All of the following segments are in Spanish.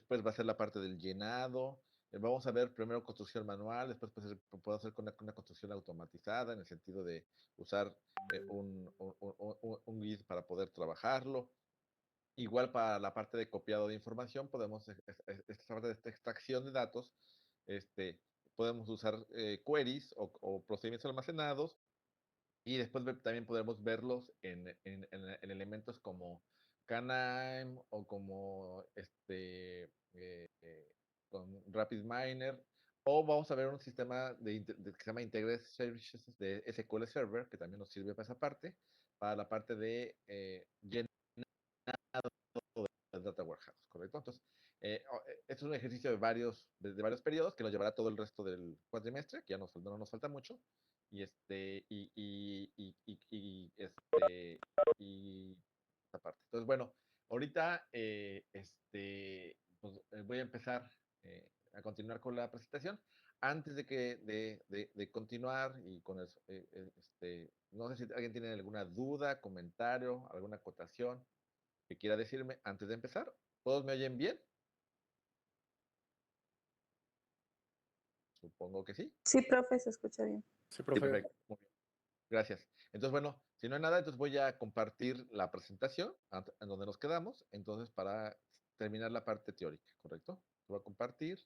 después va a ser la parte del llenado. Vamos a ver primero construcción manual, después puedo hacer con una construcción automatizada en el sentido de usar un GUID para poder trabajarlo. Igual para la parte de copiado de información, podemos, esta parte de esta extracción de datos, este, podemos usar queries o procedimientos almacenados y después también podremos verlos en elementos como Canime o como con RapidMiner, o vamos a ver un sistema que se llama Integrated Services de SQL Server, que también nos sirve para esa parte, para la parte de llenado de Data Warehouse, ¿correcto? Entonces, esto es un ejercicio de varios periodos que nos llevará todo el resto del cuatrimestre, que ya no nos falta mucho, y y esta parte. Entonces, bueno, ahorita pues, voy a empezar a continuar con la presentación. Antes de continuar y con eso, no sé si alguien tiene alguna duda, comentario, alguna acotación que quiera decirme antes de empezar. ¿Todos me oyen bien? Supongo que sí. Sí, profe, se escucha bien. Sí, Sí, profe. perfecto. Muy bien. Gracias. Entonces, bueno, si no hay nada, entonces voy a compartir la presentación en donde nos quedamos. Entonces, para terminar la parte teórica, ¿correcto? Voy a compartir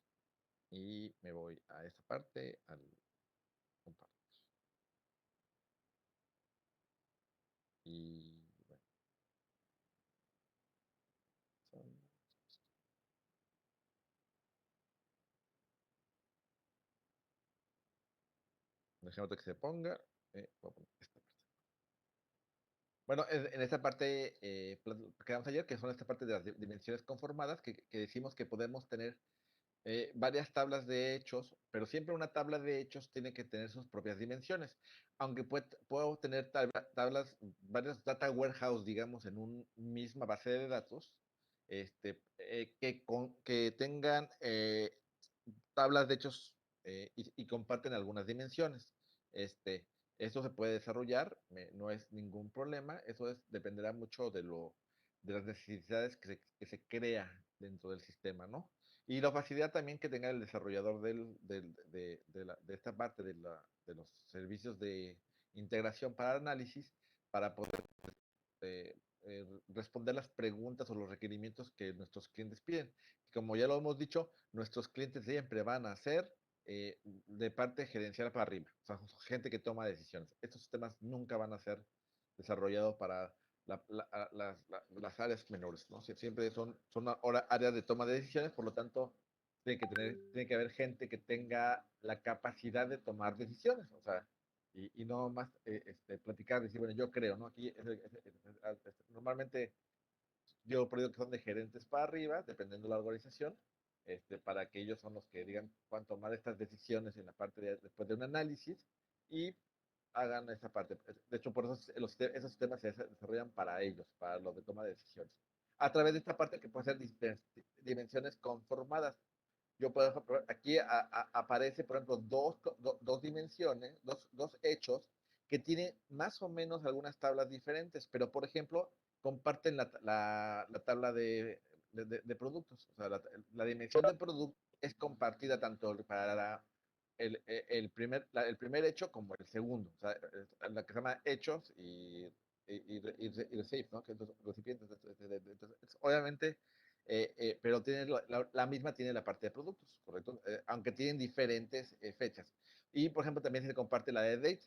y me voy a esta parte, al compartir. Y bueno, dejemos que se ponga. Voy a poner esta parte. Bueno, en esta parte que quedamos ayer, que son esta parte de las dimensiones conformadas, que decimos que podemos tener varias tablas de hechos, pero siempre una tabla de hechos tiene que tener sus propias dimensiones. Aunque puedo tener tablas, varios data warehouse, digamos, en una misma base de datos, que tengan tablas de hechos y comparten algunas dimensiones. Este, Esto se puede desarrollar, no es ningún problema, dependerá mucho de las necesidades que se crea dentro del sistema, ¿no? Y la facilidad también que tenga el desarrollador de esta parte de los servicios de integración para análisis para poder responder las preguntas o los requerimientos que nuestros clientes piden. Como ya lo hemos dicho, nuestros clientes siempre van a ser de parte gerencial para arriba, o sea, gente que toma decisiones. Estos sistemas nunca van a ser desarrollados para las áreas menores, ¿no? Siempre son ahora áreas de toma de decisiones, por lo tanto, tiene que haber gente que tenga la capacidad de tomar decisiones, o sea, y no más platicar, decir, bueno, yo creo, ¿no? Aquí normalmente yo creo que son de gerentes para arriba, dependiendo de la organización, para que ellos son los que digan, puedan tomar estas decisiones en la parte después de un análisis y hagan esa parte. De hecho, por eso esos sistemas se desarrollan para ellos, para los de toma de decisiones. A través de esta parte que puede ser dimensiones conformadas. Yo puedo, aquí aparece, por ejemplo, dos dimensiones, dos hechos que tienen más o menos algunas tablas diferentes, pero por ejemplo, comparten la tabla de productos. O sea, la dimensión de producto es compartida tanto para el primer hecho como el segundo. O sea, la que se llama hechos y receive, ¿no? Que es los recipientes. Entonces, obviamente, pero tiene la misma tiene la parte de productos, ¿correcto? Aunque tienen diferentes fechas. Y, por ejemplo, también se comparte la de date.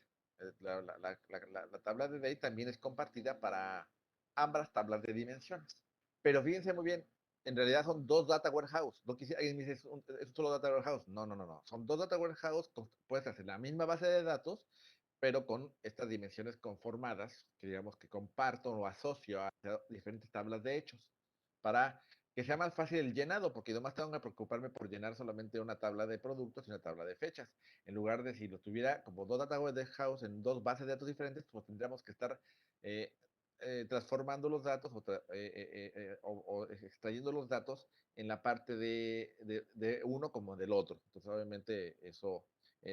La tabla de date también es compartida para ambas tablas de dimensiones. Pero fíjense muy bien, en realidad son dos data warehouse. No quisiera, alguien me dice, ¿es un solo data warehouse? No, no, no, no. Son dos data warehouse, puedes hacer la misma base de datos, pero con estas dimensiones conformadas, que digamos que comparto o asocio a diferentes tablas de hechos, para que sea más fácil el llenado, porque además tengo que preocuparme por llenar solamente una tabla de productos y una tabla de fechas. En lugar de si lo tuviera como dos data warehouse en dos bases de datos diferentes, pues tendríamos que estar eh, transformando los datos o extrayendo los datos en la parte de uno como del otro. Entonces, obviamente, eso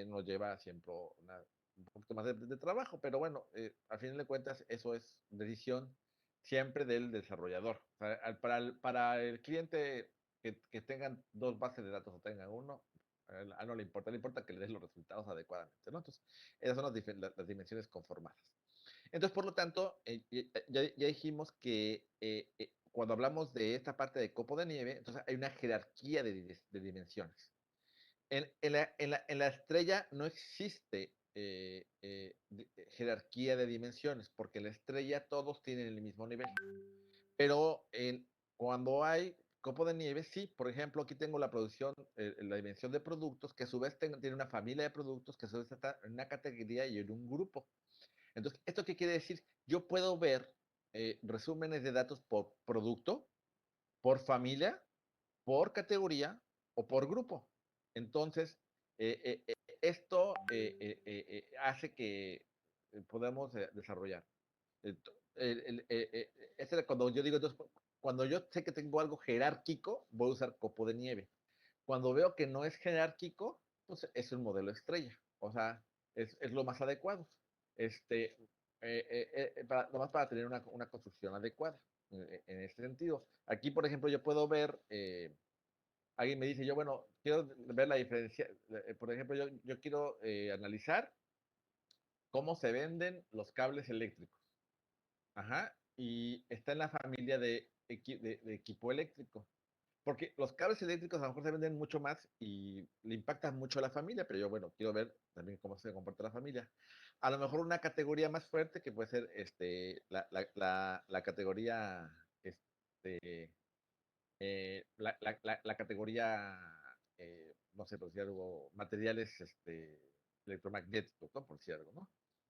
nos lleva siempre un poquito más de trabajo, pero bueno, al final de cuentas, eso es decisión siempre del desarrollador. O sea, para el cliente que tengan dos bases de datos o tengan uno, a él no le importa que le des los resultados adecuadamente, ¿no? Entonces, esas son las dimensiones conformadas. Entonces, por lo tanto, ya dijimos que cuando hablamos de esta parte de copo de nieve, entonces hay una jerarquía de dimensiones. En la estrella no existe jerarquía de dimensiones, porque en la estrella todos tienen el mismo nivel. Pero cuando hay copo de nieve, sí, por ejemplo, aquí tengo la producción, la dimensión de productos, que a su vez tiene una familia de productos, que a su vez está en una categoría y en un grupo. Entonces, ¿esto qué quiere decir? Yo puedo ver resúmenes de datos por producto, por familia, por categoría o por grupo. Entonces, esto hace que podamos desarrollar. Cuando yo digo, entonces, cuando yo sé que tengo algo jerárquico, voy a usar copo de nieve. Cuando veo que no es jerárquico, pues es un modelo estrella. O sea, es lo más adecuado. Este, nomás para tener una construcción adecuada en este sentido. Aquí, por ejemplo, yo puedo ver, alguien me dice, yo, bueno, quiero ver la diferencia. Por ejemplo, yo quiero analizar cómo se venden los cables eléctricos. Ajá, y está en la familia de equipo eléctrico. Porque los cables eléctricos a lo mejor se venden mucho más y le impactan mucho a la familia, pero yo, bueno, quiero ver también cómo se comporta la familia. A lo mejor una categoría más fuerte que puede ser la categoría, este, la categoría, no sé, por decir algo, materiales electromagnéticos, ¿no? Por decir algo, ¿no?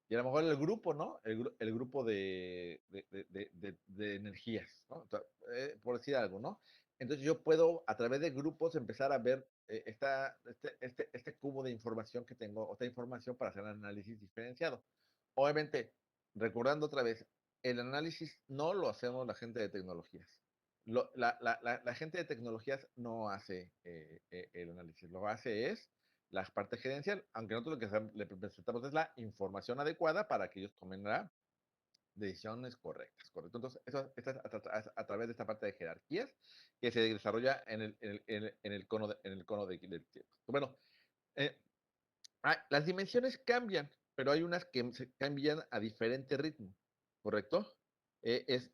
Y a lo mejor el grupo, ¿no? El grupo de energías, ¿no? Por decir algo, ¿no? Entonces yo puedo a través de grupos empezar a ver este cubo de información que tengo, otra información para hacer un análisis diferenciado. Obviamente, recordando otra vez, el análisis no lo hacemos la gente de tecnologías. La gente de tecnologías no hace el análisis, lo hace es la parte gerencial, aunque nosotros lo que le presentamos es la información adecuada para que ellos tomen las decisiones correctas, ¿correcto? Entonces, eso es a través de esta parte de jerarquías que se desarrolla en el cono, del tiempo. Bueno, eh, las dimensiones cambian, pero hay unas que se cambian a diferente ritmo, ¿correcto? Eh, es,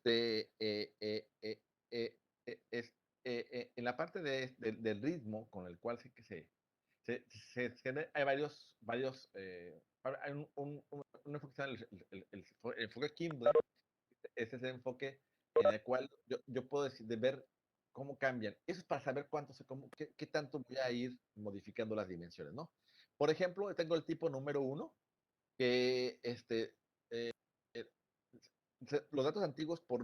en la parte del ritmo con el cual hay varios hay un enfoque que se llama el enfoque Kimball, es ese enfoque en el cual yo puedo decir, de ver cómo cambian. Eso es para saber qué tanto voy a ir modificando las dimensiones, ¿no? Por ejemplo, tengo el tipo número 1, que eh, los datos antiguos por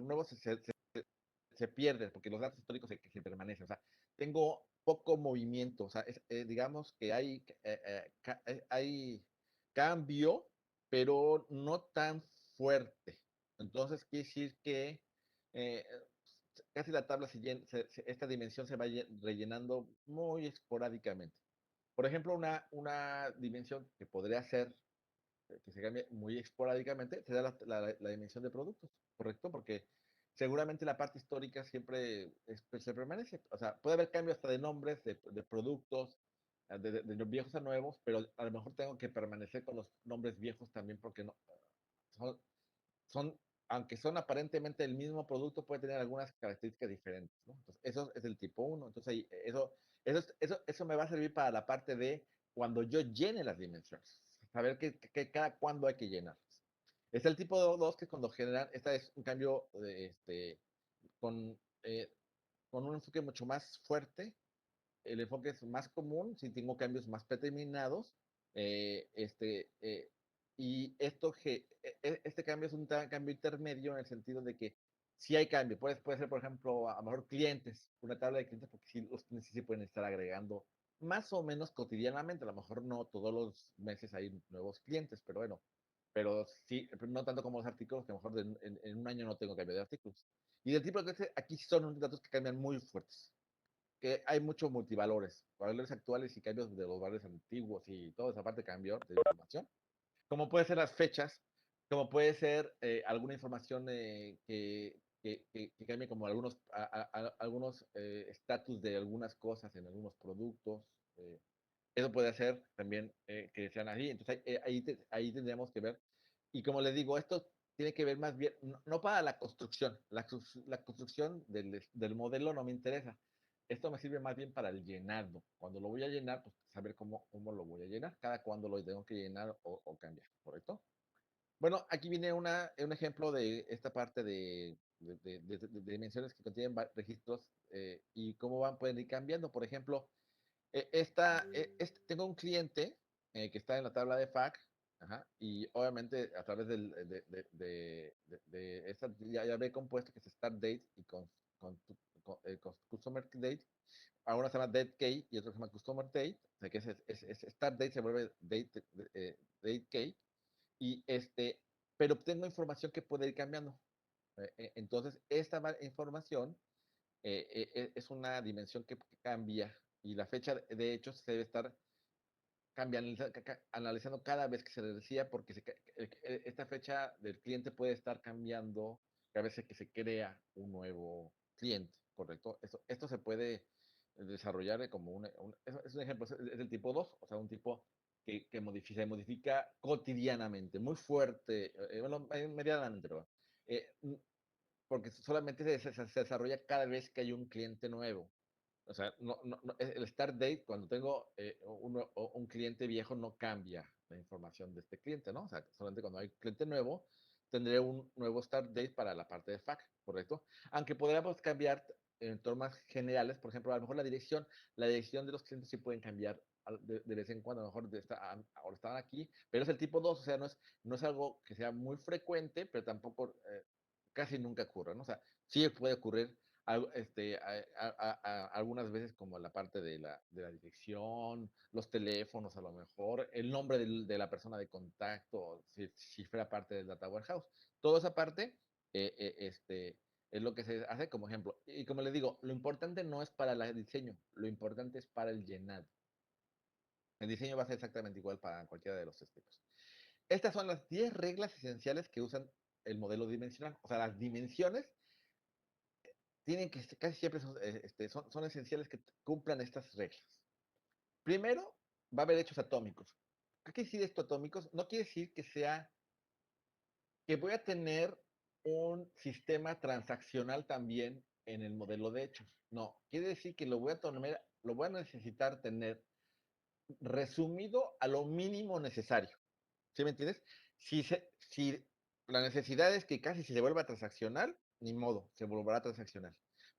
nuevos se pierden, porque los datos históricos se permanecen. O sea, tengo poco movimiento. O sea, digamos que hay cambio, pero no tan fuerte. Entonces, quiere decir que eh, casi la tabla, esta dimensión se va rellenando muy esporádicamente. Por ejemplo, una dimensión que podría ser que se cambie muy esporádicamente, será la dimensión de productos, ¿correcto? Porque seguramente la parte histórica siempre pues, se permanece. O sea, puede haber cambios hasta de nombres, de productos, de los viejos a nuevos, pero a lo mejor tengo que permanecer con los nombres viejos también porque no, son, son aunque son aparentemente el mismo producto, puede tener algunas características diferentes, ¿no? Entonces, eso es el tipo 1. Entonces, eso me va a servir para la parte de cuando yo llene las dimensiones, saber que cada cuándo hay que llenarlas. Es el tipo 2 que cuando generan, esta es un cambio con, eh, con un enfoque mucho más fuerte, el enfoque es más común, si tengo cambios más predeterminados, eh, este, eh, y este cambio es un cambio intermedio en el sentido de que si hay cambio, puede ser, por ejemplo, a lo mejor clientes, una tabla de clientes, porque sí, los clientes sí pueden estar agregando más o menos cotidianamente, a lo mejor no todos los meses hay nuevos clientes, pero bueno, pero sí, no tanto como los artículos, que a lo mejor en un año no tengo cambio de artículos. Y del tipo de clientes, aquí son unos datos que cambian muy fuertes, que hay muchos multivalores, valores actuales y cambios de los valores antiguos y toda esa parte cambió de información, como puede ser las fechas, como puede ser alguna información que cambie como algunos estatus de algunas cosas en algunos productos. eh, Eso puede hacer también que sean así. Entonces ahí tendríamos que ver. Y como les digo, esto tiene que ver más bien, no para la construcción. La construcción del modelo no me interesa. Esto me sirve más bien para el llenado. Cuando lo voy a llenar, pues saber cómo lo voy a llenar, cada cuándo lo tengo que llenar o cambiar, ¿correcto? Bueno, aquí viene un ejemplo de esta parte de dimensiones que contienen registros y cómo pueden ir cambiando. Por ejemplo, tengo un cliente que está en la tabla de FAQ, ajá, y obviamente a través de esta llave compuesta que es Start Date y con, con Customer Date, ahora se llama Date Key y otro se llama Customer Date, o sea que es Start Date se vuelve Date Key, y pero tengo información que puede ir cambiando. Entonces, esta información es una dimensión que cambia y la fecha de hecho se debe estar analizando cada vez que se le decía porque esta fecha del cliente puede estar cambiando cada vez que se crea un nuevo cliente, ¿correcto? Esto se puede desarrollar como es un ejemplo, es del tipo 2, o sea, un tipo que se modifica cotidianamente, muy fuerte, bueno, medianamente, pero, eh, porque solamente se desarrolla cada vez que hay un cliente nuevo. O sea, el start date, cuando tengo un cliente viejo, no cambia la información de este cliente, ¿no? O sea, solamente cuando hay cliente nuevo, tendré un nuevo start date para la parte de FAQ, ¿correcto? Aunque podríamos cambiar en formas generales, por ejemplo, a lo mejor la dirección de los clientes sí pueden cambiar de vez en cuando, a lo mejor ahora estaban aquí, pero es el tipo 2, o sea, no es algo que sea muy frecuente, pero tampoco casi nunca ocurre, ¿no? O sea, sí puede ocurrir algunas veces como la parte de la dirección, los teléfonos a lo mejor, el nombre de la persona de contacto, si fuera parte del Data Warehouse. Toda esa parte es lo que se hace como ejemplo. Y como les digo, lo importante no es para el diseño, lo importante es para el llenado. El diseño va a ser exactamente igual para cualquiera de los tipos. Estas son las 10 reglas esenciales que usan el modelo dimensional. O sea, las dimensiones tienen que, casi siempre son esenciales que cumplan estas reglas. Primero, va a haber hechos atómicos. ¿Qué quiere decir esto atómicos? No quiere decir que voy a tener un sistema transaccional también en el modelo de hechos. No, quiere decir que lo voy a necesitar tener resumido a lo mínimo necesario. ¿Sí me entiendes? Si la necesidad es que casi se vuelva transaccional, ni modo, se volverá transaccional.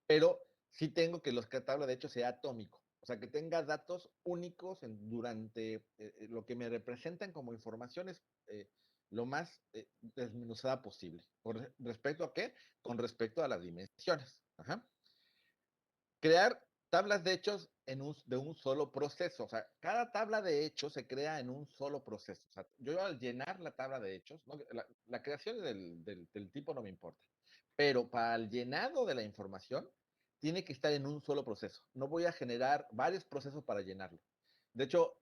Pero sí tengo que la tabla de hecho sea atómico, o sea, que tenga datos únicos durante lo que me representan como informaciones lo más desmenuzada posible. ¿Con respecto a qué? Con respecto a las dimensiones. Ajá. Crear tablas de hechos de un solo proceso. O sea, cada tabla de hechos se crea en un solo proceso. O sea, yo al llenar la tabla de hechos, ¿no? La creación del tipo no me importa. Pero para el llenado de la información, tiene que estar en un solo proceso. No voy a generar varios procesos para llenarlo. De hecho,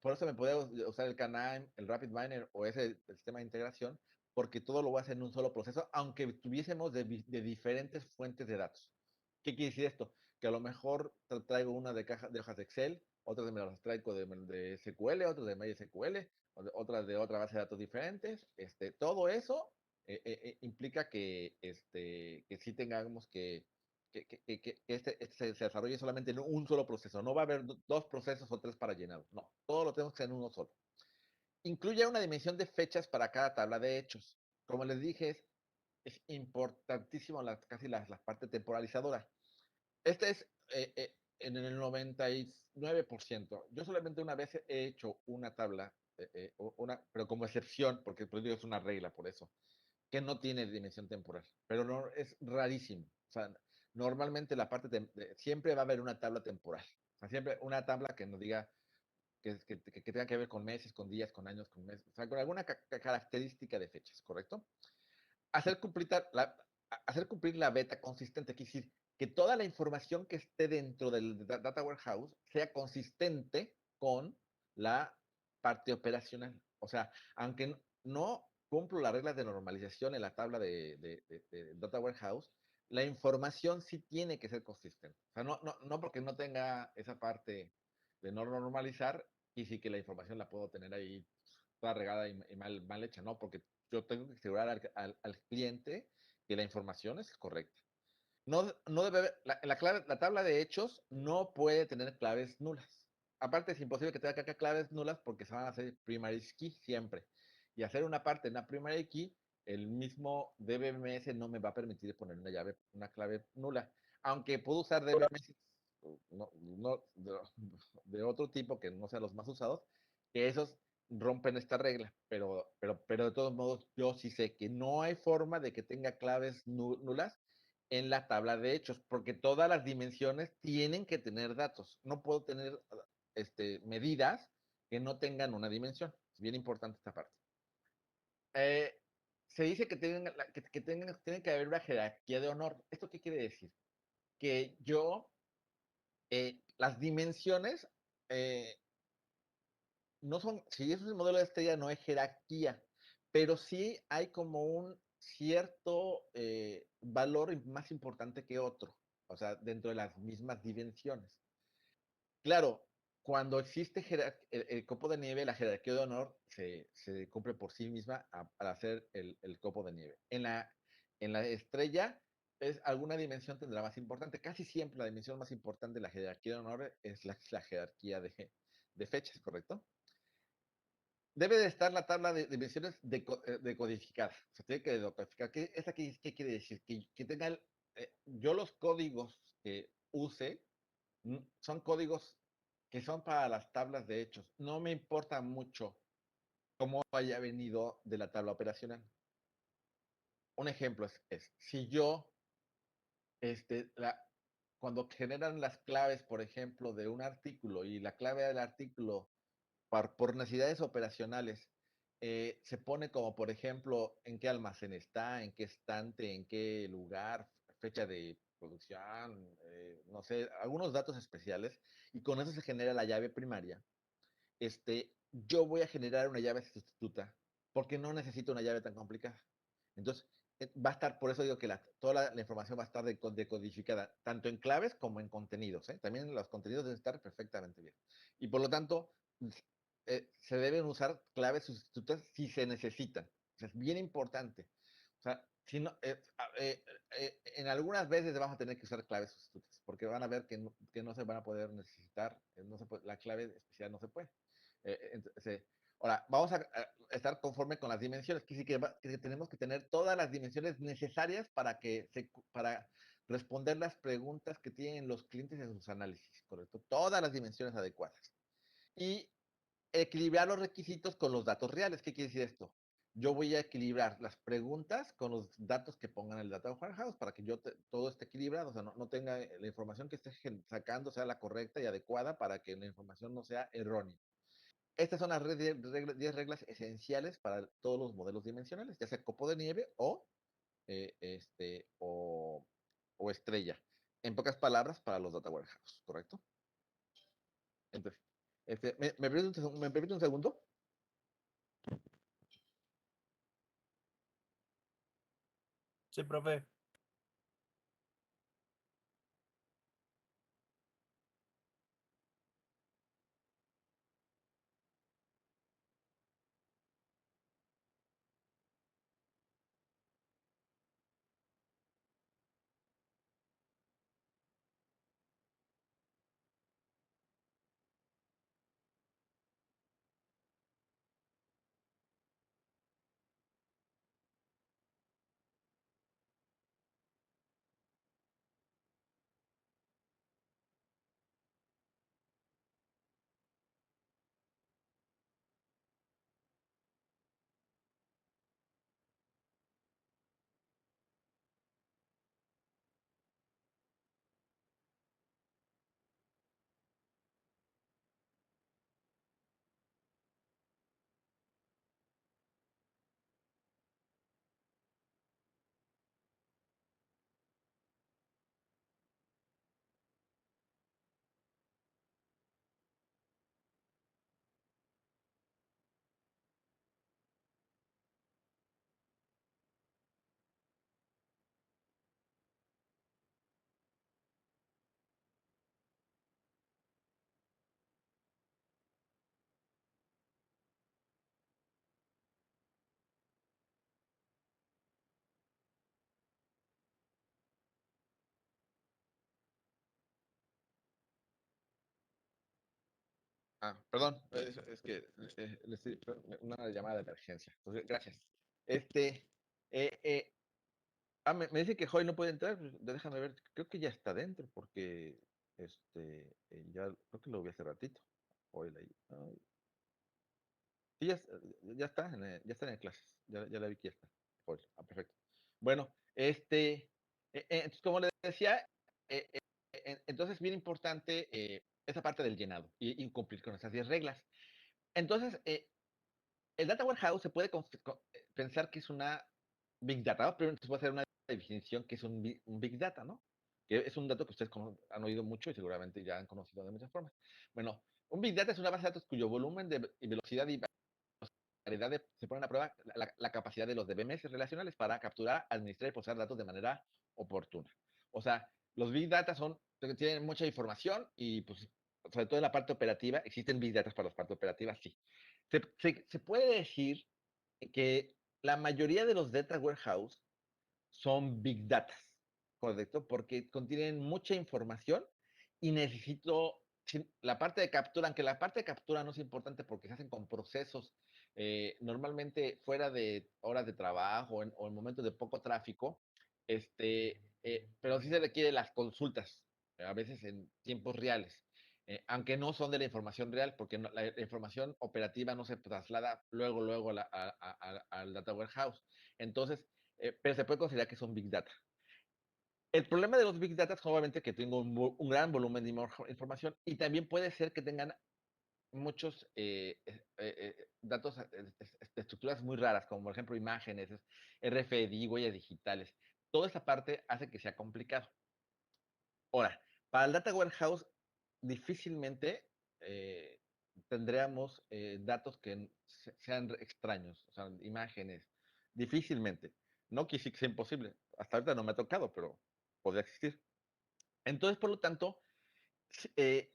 por eso me puedo usar el Canaan, el RapidMiner o ese el sistema de integración, porque todo lo voy a hacer en un solo proceso, aunque tuviésemos de diferentes fuentes de datos. ¿Qué quiere decir esto? Que a lo mejor traigo una de hojas de Excel, otras me las traigo de SQL, otras de MySQL, otras de otra base de datos diferentes. Todo eso implica que sí tengamos que se desarrolle solamente en un solo proceso. No va a haber dos procesos o tres para llenarlo. No, todo lo tenemos que hacer en uno solo. Incluye una dimensión de fechas para cada tabla de hechos. Como les dije, es importantísimo casi la parte temporalizadora. Este es en el 99%. Yo solamente una vez he hecho una tabla, pero como excepción, porque el es una regla por eso, que no tiene dimensión temporal, pero no es rarísimo. O sea, normalmente siempre va a haber una tabla temporal. O sea, siempre una tabla que nos diga que tenga que ver con meses, con días, con años, con meses, o sea, con alguna característica de fechas, ¿correcto? Hacer cumplir hacer cumplir la beta consistente, quiere decir que toda la información que esté dentro del Data Warehouse sea consistente con la parte operacional. O sea, aunque no cumplo las reglas de normalización en la tabla de Data Warehouse, la información sí tiene que ser consistente. O sea, no porque no tenga esa parte de no normalizar y sí que la información la puedo tener ahí toda regada y mal hecha, no, porque yo tengo que asegurar al cliente que la información es correcta. No debe haber, la tabla de hechos no puede tener claves nulas. Aparte, es imposible que tenga acá claves nulas porque se van a hacer primary key siempre. Y hacer una parte en la primary key, el mismo DBMS no me va a permitir poner una clave nula. Aunque puedo usar DBMS de otro tipo que no sean los más usados, que esos rompen esta regla. Pero de todos modos, yo sí sé que no hay forma de que tenga claves nulas en la tabla de hechos, porque todas las dimensiones tienen que tener datos. No puedo tener medidas que no tengan una dimensión. Es bien importante esta parte. Eh, Se dice tiene que haber una jerarquía de honor. ¿Esto qué quiere decir? Que las dimensiones, eh, no son, si es un modelo de estrella, no hay jerarquía, pero sí hay como un cierto valor más importante que otro, o sea, dentro de las mismas dimensiones. Claro, cuando existe el copo de nieve, la jerarquía de honor se cumple por sí misma al hacer el copo de nieve. En la estrella, alguna dimensión tendrá más importante. Casi siempre la dimensión más importante de la jerarquía de honor es la jerarquía de fechas, ¿correcto? Debe de estar la tabla de dimensiones decodificada. O sea, tiene que decodificar. ¿Qué quiere decir? Que tenga yo los códigos que use son códigos que son para las tablas de hechos. No me importa mucho cómo haya venido de la tabla operacional. Un ejemplo es si yo, este, la, cuando generan las claves, por ejemplo, de un artículo y la clave del artículo por necesidades operacionales, se pone como, por ejemplo, en qué almacén está, en qué estante, en qué lugar, fecha de producción, no sé, algunos datos especiales, y con eso se genera la llave primaria. Yo voy a generar una llave sustituta porque no necesito una llave tan complicada. Entonces, va a estar, por eso digo que toda la información va a estar decodificada, tanto en claves como en contenidos. También los contenidos deben estar perfectamente bien. Y por lo tanto, se deben usar claves sustitutas si se necesitan. O sea, es bien importante. O sea, si no, en algunas veces vamos a tener que usar claves sustitutas, porque van a ver que no se van a poder necesitar, la clave especial no se puede. Ahora, vamos a estar conforme con las dimensiones, que sí que tenemos que tener todas las dimensiones necesarias para responder las preguntas que tienen los clientes en sus análisis, ¿correcto? Todas las dimensiones adecuadas. Y equilibrar los requisitos con los datos reales. ¿Qué quiere decir esto? Yo voy a equilibrar las preguntas con los datos que pongan en el Data Warehouse para que todo esté equilibrado, o sea, no tenga la información que esté sacando sea la correcta y adecuada para que la información no sea errónea. Estas son las 10 reglas esenciales para todos los modelos dimensionales, ya sea copo de nieve eh, este, o, o estrella. En pocas palabras, para los Data Warehouse, ¿correcto? Entonces, ¿me permite un segundo? Sí, profe. Perdón, es que una llamada de emergencia. Entonces, gracias. Eh, eh, me dice que Joy no puede entrar. Pues, déjame ver, creo que ya está dentro, porque ya creo que lo vi hace ratito. Joy ahí. Ay. Sí, ya está ya está en clases. Ya la vi que ya está. Joy. Perfecto. Bueno, entonces, como le decía, eh, entonces es bien importante esa parte del llenado y cumplir con esas 10 reglas. Entonces, el Data Warehouse se puede pensar que es una Big Data, ¿no? Primero se puede hacer una definición que es un Big Data, ¿no? Que es un dato que ustedes han oído mucho y seguramente ya han conocido de muchas formas. Bueno, un Big Data es una base de datos cuyo volumen y velocidad y variedad se ponen a prueba la capacidad de los DBMS relacionales para capturar, administrar y procesar datos de manera oportuna. O sea, los Big Data tienen mucha información y pues sobre todo en la parte operativa, existen Big Data para la parte operativa, sí. Se puede decir que la mayoría de los Data Warehouse son Big Data, ¿correcto? Porque contienen mucha información y necesito la parte de captura, aunque la parte de captura no es importante porque se hacen con procesos normalmente fuera de horas de trabajo o en momentos de poco tráfico, pero sí se requiere las consultas, a veces en tiempos reales. Aunque no son de la información real, porque la información operativa no se traslada luego al data warehouse. Entonces, pero se puede considerar que son Big Data. El problema de los Big Data es obviamente que tengo un gran volumen de información y también puede ser que tengan muchos datos, estructuras muy raras, como por ejemplo imágenes, RFID, huellas digitales. Toda esa parte hace que sea complicado. Ahora, para el Data Warehouse, difícilmente tendríamos datos que sean extraños, o sea, imágenes, difícilmente. No que sí que sea imposible. Hasta ahorita no me ha tocado, pero podría existir. Entonces, por lo tanto, eh,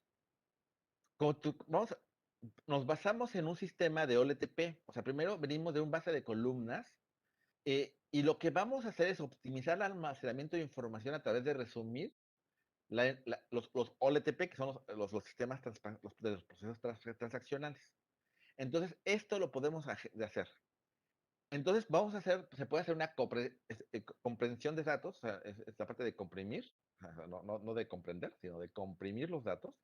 nos basamos en un sistema de OLTP. O sea, primero venimos de un base de columnas y lo que vamos a hacer es optimizar el almacenamiento de información a través de resumir los OLTP, que son los sistemas de los procesos transaccionales. Entonces, esto lo podemos hacer. Entonces, se puede hacer una comprensión de datos, o sea, es la parte de comprimir, no de comprender, sino de comprimir los datos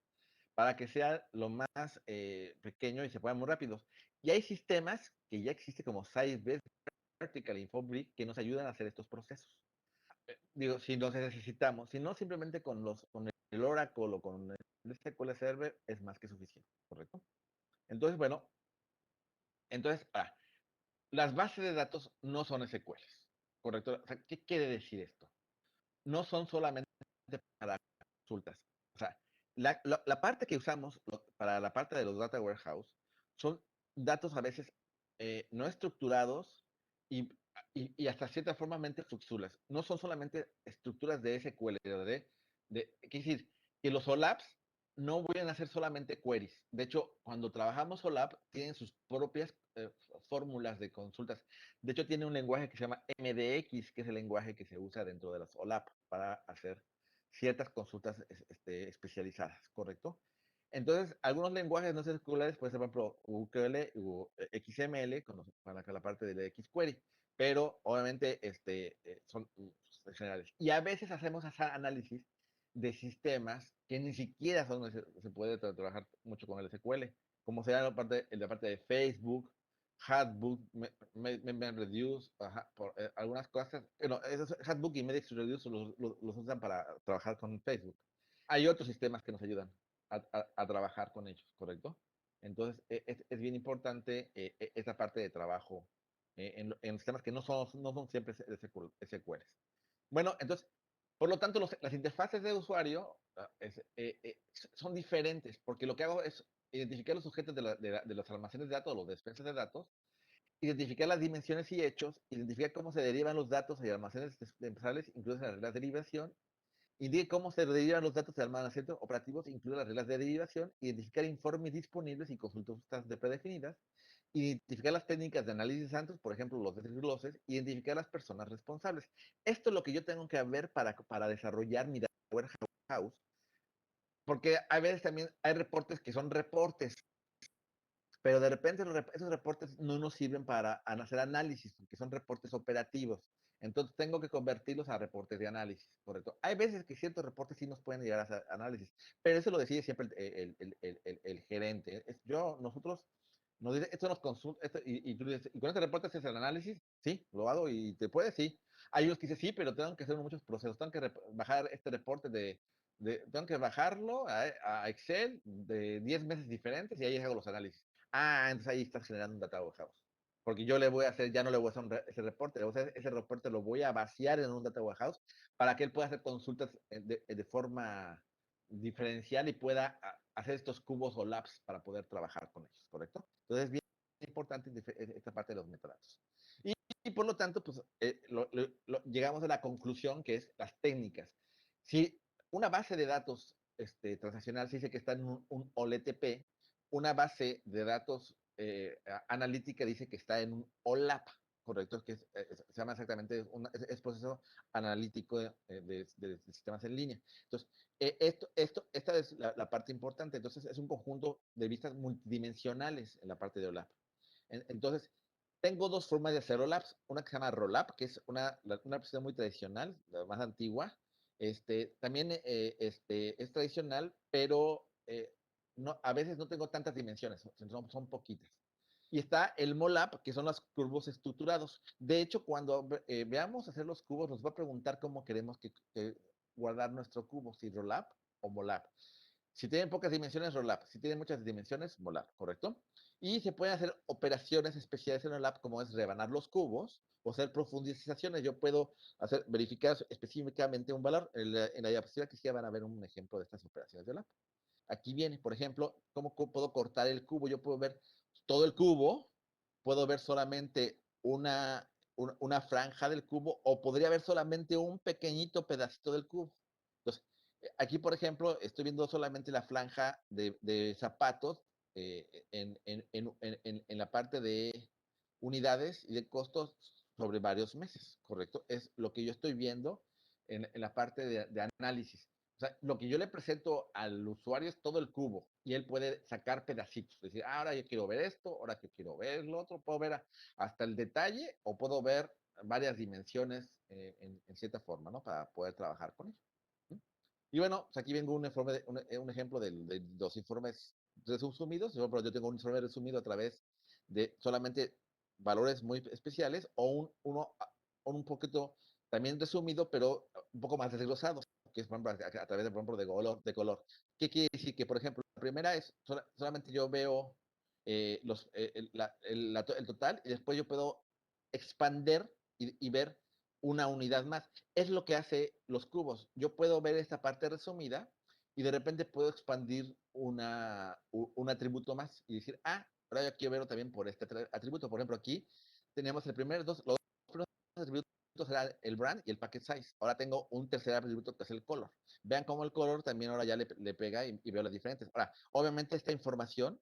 para que sea lo más pequeño y se puedan muy rápidos. Y hay sistemas que ya existen como Sybase, Vertical Infobrik, que nos ayudan a hacer estos procesos. Digo, si los necesitamos, si no simplemente con el Oracle o con el SQL Server es más que suficiente, ¿correcto? Entonces, bueno, entonces, las bases de datos no son SQLs, ¿correcto? O sea, ¿qué quiere decir esto? No son solamente para consultas. O sea, la parte que usamos para la parte de los data warehouse son datos a veces no estructurados y, y hasta cierta forma fluxulas. No son solamente estructuras de SQL, quiere decir que los OLAPs no van a ser solamente queries. De hecho, cuando trabajamos OLAP, tienen sus propias fórmulas de consultas. De hecho, tiene un lenguaje que se llama MDX, que es el lenguaje que se usa dentro de las OLAP para hacer ciertas consultas especializadas, ¿correcto? Entonces, algunos lenguajes no circulares pueden ser, por ejemplo, UQL o XML para la parte de la XQuery, pero obviamente son generales. Y a veces hacemos análisis de sistemas que ni siquiera se puede trabajar mucho con el SQL, como será la parte de Facebook, Hatbook, MemReduce, algunas cosas. Bueno, Hatbook y MedXReduce los usan para trabajar con Facebook. Hay otros sistemas que nos ayudan a trabajar con ellos, ¿correcto? Entonces, es bien importante esta parte de trabajo en sistemas que no son siempre SQLs. Bueno, entonces, por lo tanto, las interfaces de usuario son diferentes, porque lo que hago es identificar los sujetos de los almacenes de datos, los despensas de datos, identificar las dimensiones y hechos, identificar cómo se derivan los datos de almacenes empresariales, incluso las reglas de derivación, indique cómo se derivan los datos de almacenes operativos, incluye las reglas de derivación, identificar informes disponibles y consultas predefinidas, identificar las técnicas de análisis de datos, por ejemplo, los desgloses, identificar las personas responsables. Esto es lo que yo tengo que ver para desarrollar mi data warehouse, porque a veces también hay reportes que son reportes. pero de repente esos reportes no nos sirven para hacer análisis, porque son reportes operativos. Entonces tengo que convertirlos a reportes de análisis, correcto. Hay veces que ciertos reportes sí nos pueden llegar a hacer análisis, pero eso lo decide siempre el gerente. Nosotros nos dice, esto nos consulta, y tú dices, ¿y con este reporte haces el análisis? Sí, lo hago y te puede, sí. Hay unos que dicen, sí, pero tengo que hacer muchos procesos, tengo que bajar este reporte tengo que bajarlo a Excel de 10 meses diferentes y ahí hago los análisis. Ah, entonces ahí estás generando un data warehouse. Porque yo le voy a hacer, ya no le voy a hacer ese reporte, ese reporte lo voy a vaciar en un data warehouse para que él pueda hacer consultas de forma diferencial y pueda hacer estos cubos o labs para poder trabajar con ellos, ¿correcto? Entonces es bien importante esta parte de los metadatos. Y por lo tanto, pues llegamos a la conclusión que es las técnicas. Si una base de datos transaccional se dice que está en un OLTP, una base de datos analítica dice que está en un OLAP, ¿correcto? Se llama exactamente, es proceso analítico de sistemas en línea. Entonces, esta es la parte importante. Entonces, es un conjunto de vistas multidimensionales en la parte de OLAP. Entonces, tengo dos formas de hacer roll-ups. Una que se llama roll-up, que es una aplicación muy tradicional, la más antigua. También es tradicional, pero no, a veces no tengo tantas dimensiones, son poquitas. Y está el MOLAP, que son los cubos estructurados. De hecho, cuando veamos hacer los cubos, nos va a preguntar cómo queremos que guardar nuestro cubo, si roll-up o MOLAP. Si tienen pocas dimensiones, roll-up. Si tienen muchas dimensiones, MOLAP, ¿correcto? Y se pueden hacer operaciones especiales en el app, como es rebanar los cubos o hacer profundizaciones. Yo puedo verificar específicamente un valor. En la diapositiva que sí van a ver un ejemplo de estas operaciones del app. Aquí viene, por ejemplo, cómo puedo cortar el cubo. Yo puedo ver todo el cubo, puedo ver solamente una franja del cubo o podría ver solamente un pequeñito pedacito del cubo. Entonces, aquí, por ejemplo, estoy viendo solamente la franja de zapatos en la parte de unidades y de costos sobre varios meses, ¿correcto? Es lo que yo estoy viendo en la parte de análisis. O sea, lo que yo le presento al usuario es todo el cubo y él puede sacar pedacitos. Es decir, ahora yo quiero ver esto, ahora yo quiero ver lo otro, puedo ver hasta el detalle o puedo ver varias dimensiones en cierta forma, ¿no? Para poder trabajar con ello. ¿Sí? Y bueno, pues aquí vengo un ejemplo de los informes resumidos. Yo tengo un informe resumido a través de solamente valores muy especiales o un poquito también resumido, pero un poco más desglosado, que es por ejemplo, a través de, por ejemplo, de color. ¿Qué quiere decir? Que, por ejemplo, la primera es solamente yo veo el total y después yo puedo expander y ver una unidad más. Es lo que hace los cubos. Yo puedo ver esta parte resumida y de repente puedo expandir un atributo más y decir, ahora yo quiero verlo también por este atributo. Por ejemplo, aquí tenemos los dos primeros atributos era el brand y el packet size. Ahora tengo un tercer atributo que es el color. Vean cómo el color también ahora ya le pega y veo las diferentes. Ahora, obviamente esta información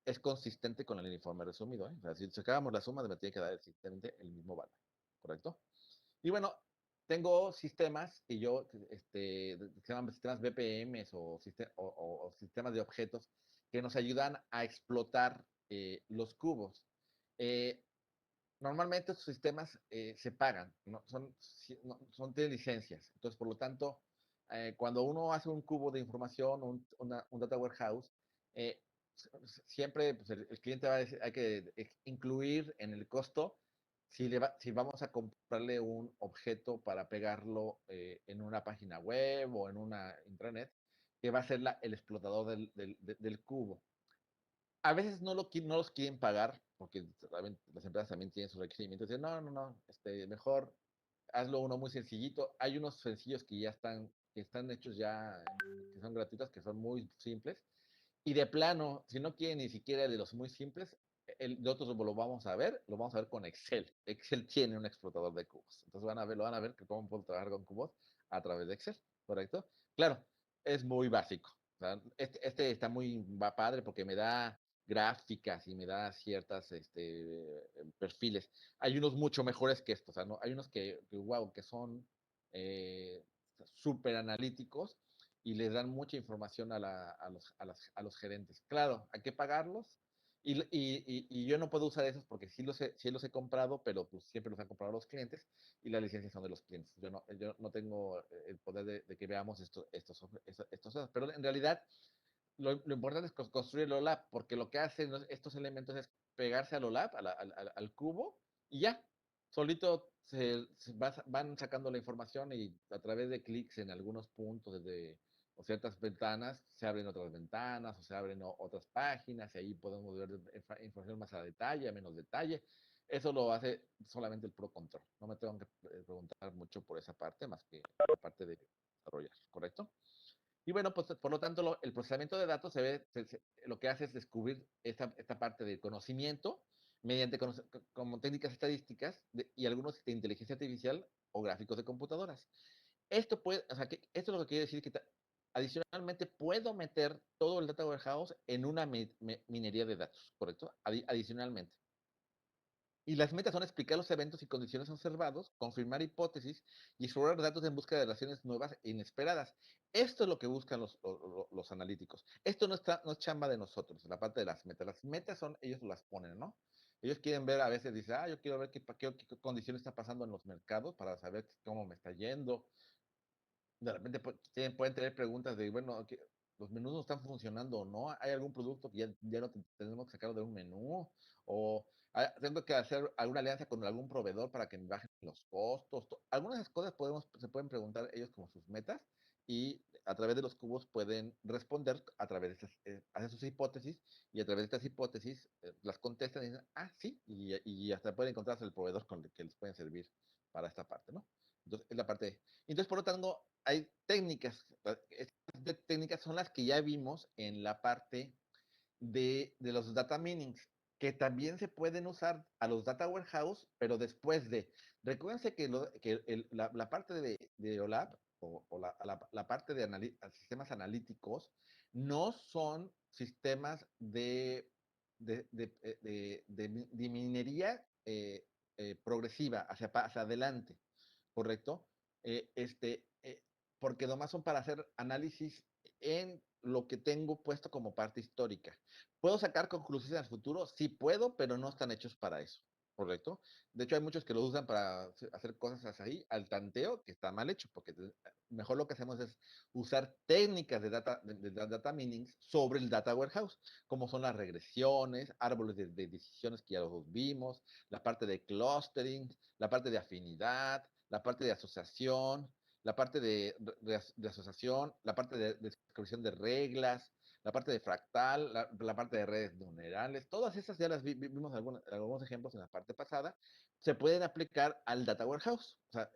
es consistente con el informe resumido. O sea, si sacábamos la suma, me tiene que dar exactamente el mismo valor. ¿Correcto? Y bueno, tengo sistemas que se llaman sistemas BPMs o sistemas de objetos que nos ayudan a explotar los cubos. Eh, Normalmente estos sistemas se pagan, tienen licencias. Entonces, por lo tanto, cuando uno hace un cubo de información, un data warehouse, eh, siempre pues, el cliente va a decir, hay que incluir en el costo si vamos a comprarle un objeto para pegarlo en una página web o en una intranet, que va a ser el explotador del cubo. A veces no los quieren pagar, porque las empresas también tienen sus requerimientos. Dicen, no, mejor hazlo uno muy sencillito. Hay unos sencillos que están hechos ya, que son gratuitos, que son muy simples. Y de plano, si no quieren ni siquiera de los muy simples, de otros lo vamos a ver con Excel. Excel tiene un explotador de cubos. Entonces lo van a ver que cómo puedo trabajar con cubos a través de Excel, ¿correcto? Claro, es muy básico. O sea, está va padre porque me da gráficas y me da ciertas perfiles. Hay unos mucho mejores que estos. O sea, ¿no? Hay unos wow, que son súper analíticos y les dan mucha información a los gerentes. Claro, hay que pagarlos Y yo no puedo usar esos porque sí los he comprado, pero pues siempre los han comprado los clientes y las licencias son de los clientes. Yo no tengo el poder de que veamos estos, pero en realidad lo importante es construir el OLAP, porque lo que hacen estos elementos es pegarse al OLAP, al cubo, y ya, solito van sacando la información y a través de clics en algunos puntos o ciertas ventanas, se abren otras ventanas o se abren otras páginas y ahí podemos ver información más a detalle, a menos detalle. Eso lo hace solamente el Pro Control. No me tengo que preguntar mucho por esa parte, más que la parte de desarrollar, ¿correcto? Y bueno, pues por lo tanto, el procesamiento de datos lo que hace es descubrir esta parte del conocimiento mediante como técnicas estadísticas y algunos de inteligencia artificial o gráficos de computadoras. Esto es lo que quiere decir que adicionalmente puedo meter todo el data warehouse en una minería de datos, ¿correcto? Adicionalmente. Y las metas son explicar los eventos y condiciones observados, confirmar hipótesis y explorar datos en busca de relaciones nuevas e inesperadas. Esto es lo que buscan los analíticos. Esto no es chamba de nosotros, la parte de las metas. Las metas ellos las ponen, ¿no? Ellos quieren ver, a veces dicen, yo quiero ver qué condiciones está pasando en los mercados para saber cómo me está yendo. De repente pueden tener preguntas de, bueno, los menús no están funcionando o no, hay algún producto que ya no tenemos que sacarlo de un menú, o tengo que hacer alguna alianza con algún proveedor para que me bajen los costos. Algunas de esas cosas se pueden preguntar ellos como sus metas y a través de los cubos pueden responder a través de hacen sus hipótesis y a través de estas hipótesis las contestan y dicen, sí, y hasta pueden encontrarse el proveedor con el que les pueden servir para esta parte, ¿no? Entonces, es la parte. Entonces, por lo tanto, hay técnicas. Estas técnicas son las que ya vimos en la parte de los data minings, que también se pueden usar a los data warehouse, pero después de. Recuérdense que la parte de OLAP o la parte de sistemas analíticos no son sistemas de minería progresiva hacia adelante, ¿correcto? Porque nomás son para hacer análisis en lo que tengo puesto como parte histórica. ¿Puedo sacar conclusiones al futuro? Sí puedo, pero no están hechos para eso, ¿correcto? De hecho, hay muchos que lo usan para hacer cosas así, al tanteo, que está mal hecho, porque mejor lo que hacemos es usar técnicas de data mining sobre el data warehouse, como son las regresiones, árboles de decisiones que ya los vimos, la parte de clustering, la parte de afinidad, la parte de asociación, la parte de asociación, la parte de descripción de reglas, la parte de fractal, la parte de redes neuronales, todas esas ya las vimos algunos ejemplos en la parte pasada, se pueden aplicar al data warehouse. O sea,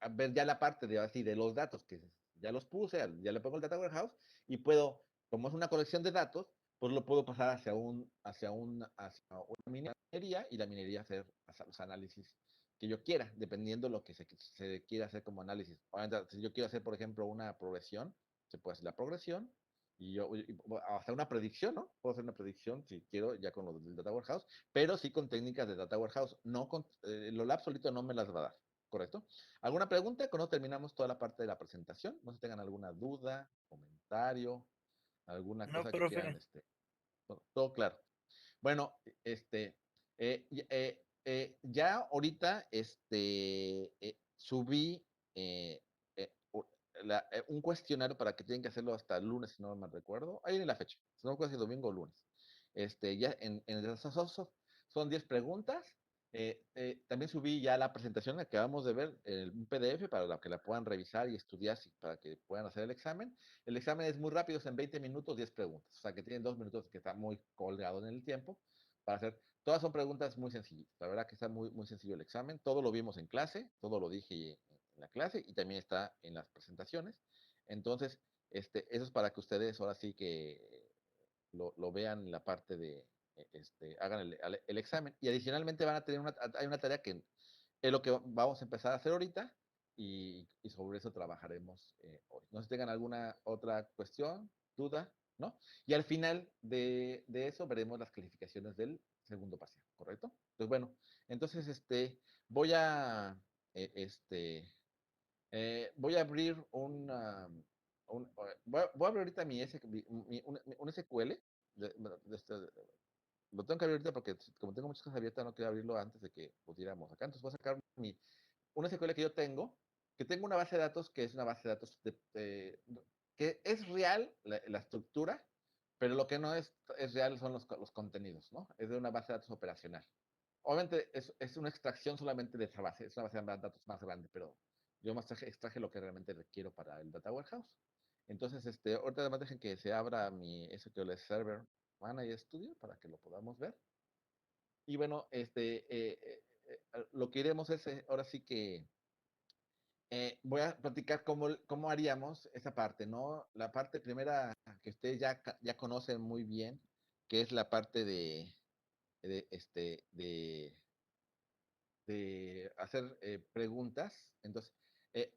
a ver ya la parte de los datos que ya los puse, ya le pongo el data warehouse y puedo, como es una colección de datos, pues lo puedo pasar hacia una minería y la minería hacer los análisis que yo quiera, dependiendo de lo que se quiera hacer como análisis. Si yo quiero hacer, por ejemplo, una progresión, se puede hacer la progresión hasta una predicción, ¿no? Puedo hacer una predicción si quiero ya con lo del Data Warehouse, pero sí con técnicas de Data Warehouse. No con, lo lab solito no me las va a dar, ¿correcto? ¿Alguna pregunta? Cuando terminamos toda la parte de la presentación, no sé si tengan alguna duda, comentario, alguna No, cosa que quieran, profe. todo claro. Bueno, ya ahorita subí eh, eh, un cuestionario para que tienen que hacerlo hasta el lunes, si no me recuerdo. Ahí en la fecha, si no recuerdo si domingo o lunes. Ya son 10 preguntas. También subí ya la presentación que acabamos de ver, un PDF para que la puedan revisar y estudiar para que puedan hacer el examen. El examen es muy rápido, es en 20 minutos, 10 preguntas. O sea que tienen 2 minutos que está muy colgado en el tiempo para hacer. Todas son preguntas muy sencillas. La verdad que está muy, muy sencillo el examen. Todo lo vimos en clase, todo lo dije en la clase y también está en las presentaciones. Entonces, eso es para que ustedes ahora sí que lo vean en la parte de, hagan el examen. Y adicionalmente van a tener hay una tarea que es lo que vamos a empezar a hacer ahorita y sobre eso trabajaremos hoy. No sé si tengan alguna otra cuestión, duda, ¿no? Y al final de eso veremos las calificaciones del segundo parcial, ¿correcto? Pues bueno, entonces voy a, voy a abrir voy a abrir ahorita un SQL lo tengo que abrir ahorita porque como tengo muchas cosas abiertas, no quiero abrirlo antes de que pudiéramos acá. Entonces voy a sacar una SQL que yo tengo, que tengo una base de datos que es una base de datos que es real la estructura, pero lo que no es real son los contenidos, ¿no? Es de una base de datos operacional. Obviamente es una extracción solamente de esa base, es una base de datos más grande, pero yo más extraje lo que realmente requiero para el Data Warehouse. Entonces, ahorita además dejen que se abra mi SQL Server Manager Studio para que lo podamos ver. Y bueno, lo que iremos es, ahora sí que voy a platicar cómo haríamos esa parte, ¿no? La parte primera que ustedes ya conocen muy bien, que es la parte de, este, de, de hacer preguntas. Entonces, eh,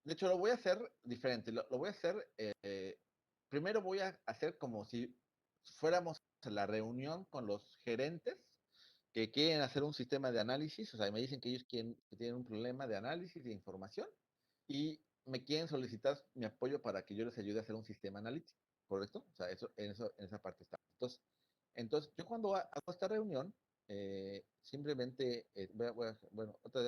de hecho, lo voy a hacer diferente. Lo voy a hacer, primero voy a hacer como si fuéramos a la reunión con los gerentes que quieren hacer un sistema de análisis, o sea, me dicen que ellos que tienen un problema de análisis de información y me quieren solicitar mi apoyo para que yo les ayude a hacer un sistema analítico, ¿correcto? O sea, en esa parte está. Entonces yo cuando hago esta reunión, simplemente, bueno, otra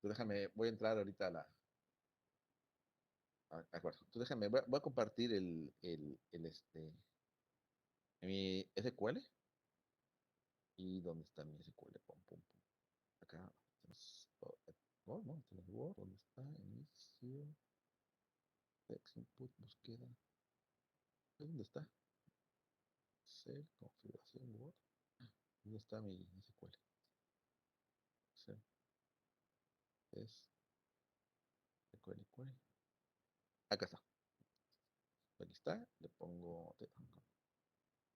déjame, voy a entrar ahorita a acuerdo. Entonces déjame, voy a compartir mi SQL. ¿Y dónde está mi SQL? Pum, pum, pum. Acá. Oh, no, está en el Word. ¿Dónde está? Inicio. Text input, búsqueda. ¿Dónde está? Cell, configuración Word. ¿Dónde está mi SQL? Cell, es SQL query. Acá está. Aquí está. Le pongo.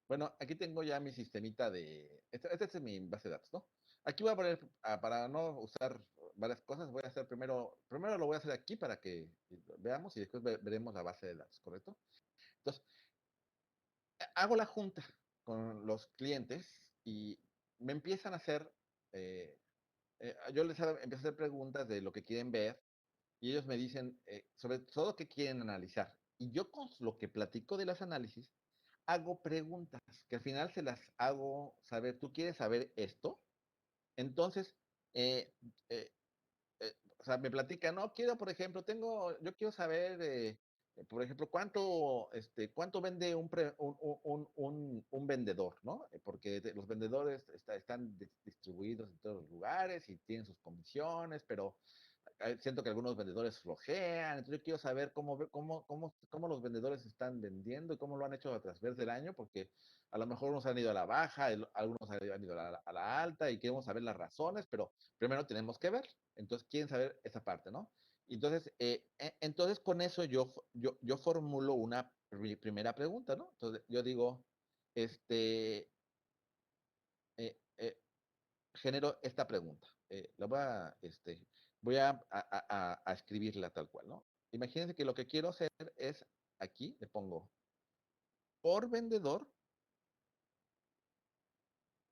Bueno, aquí tengo ya mi sistemita de. Este es mi base de datos, ¿no? Aquí voy a poner, para no usar varias cosas, voy a hacer primero lo voy a hacer aquí para que veamos y después veremos la base de datos, ¿correcto? Entonces, hago la junta con los clientes y me empiezan a hacer, eh, yo les empiezo a hacer preguntas de lo que quieren ver y ellos me dicen sobre todo qué quieren analizar. Y yo con lo que platico de los análisis, hago preguntas que al final se las hago saber. ¿Tú quieres saber esto? Entonces, eh, eh, o sea, me platica, no, quiero, por ejemplo, yo quiero saber, por ejemplo, cuánto vende un vendedor, ¿no? Porque los vendedores están distribuidos en todos los lugares y tienen sus comisiones, pero siento que algunos vendedores flojean, entonces yo quiero saber cómo los vendedores están vendiendo y cómo lo han hecho a través del año, porque a lo mejor unos han ido a la baja, algunos han ido a la alta y queremos saber las razones, pero primero tenemos que ver, entonces quieren saber esa parte, ¿no? Entonces, entonces con eso yo formulo una primera pregunta, ¿no? Entonces yo digo, este, eh, eh, genero esta pregunta. Voy a escribirla tal cual, ¿no? Imagínense que lo que quiero hacer es, aquí le pongo por vendedor,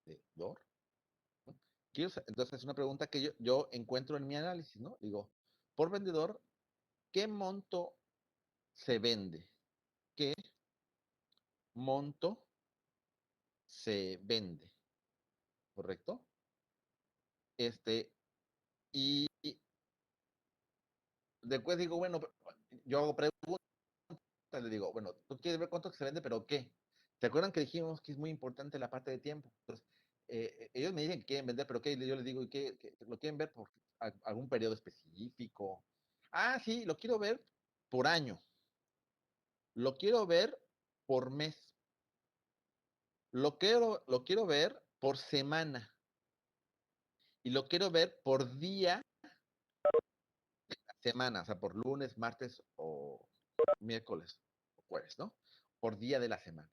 vendedor, ¿no? Entonces es una pregunta que yo encuentro en mi análisis, ¿no? Digo, por vendedor, ¿qué monto se vende? ¿Qué monto se vende? ¿Correcto? Este, y después digo, bueno, yo hago preguntas, le digo, bueno, tú quieres ver cuánto se vende, pero ¿qué? ¿Te acuerdan que dijimos que es muy importante la parte de tiempo? Entonces, ellos me dicen que quieren vender, pero ¿qué? Yo les digo, ¿y qué? ¿Lo quieren ver por algún periodo específico? Ah, sí, lo quiero ver por año. Lo quiero ver por mes. Lo quiero ver por semana. Y lo quiero ver por día, semana, o sea, por lunes, martes o miércoles o jueves, ¿no? Por día de la semana.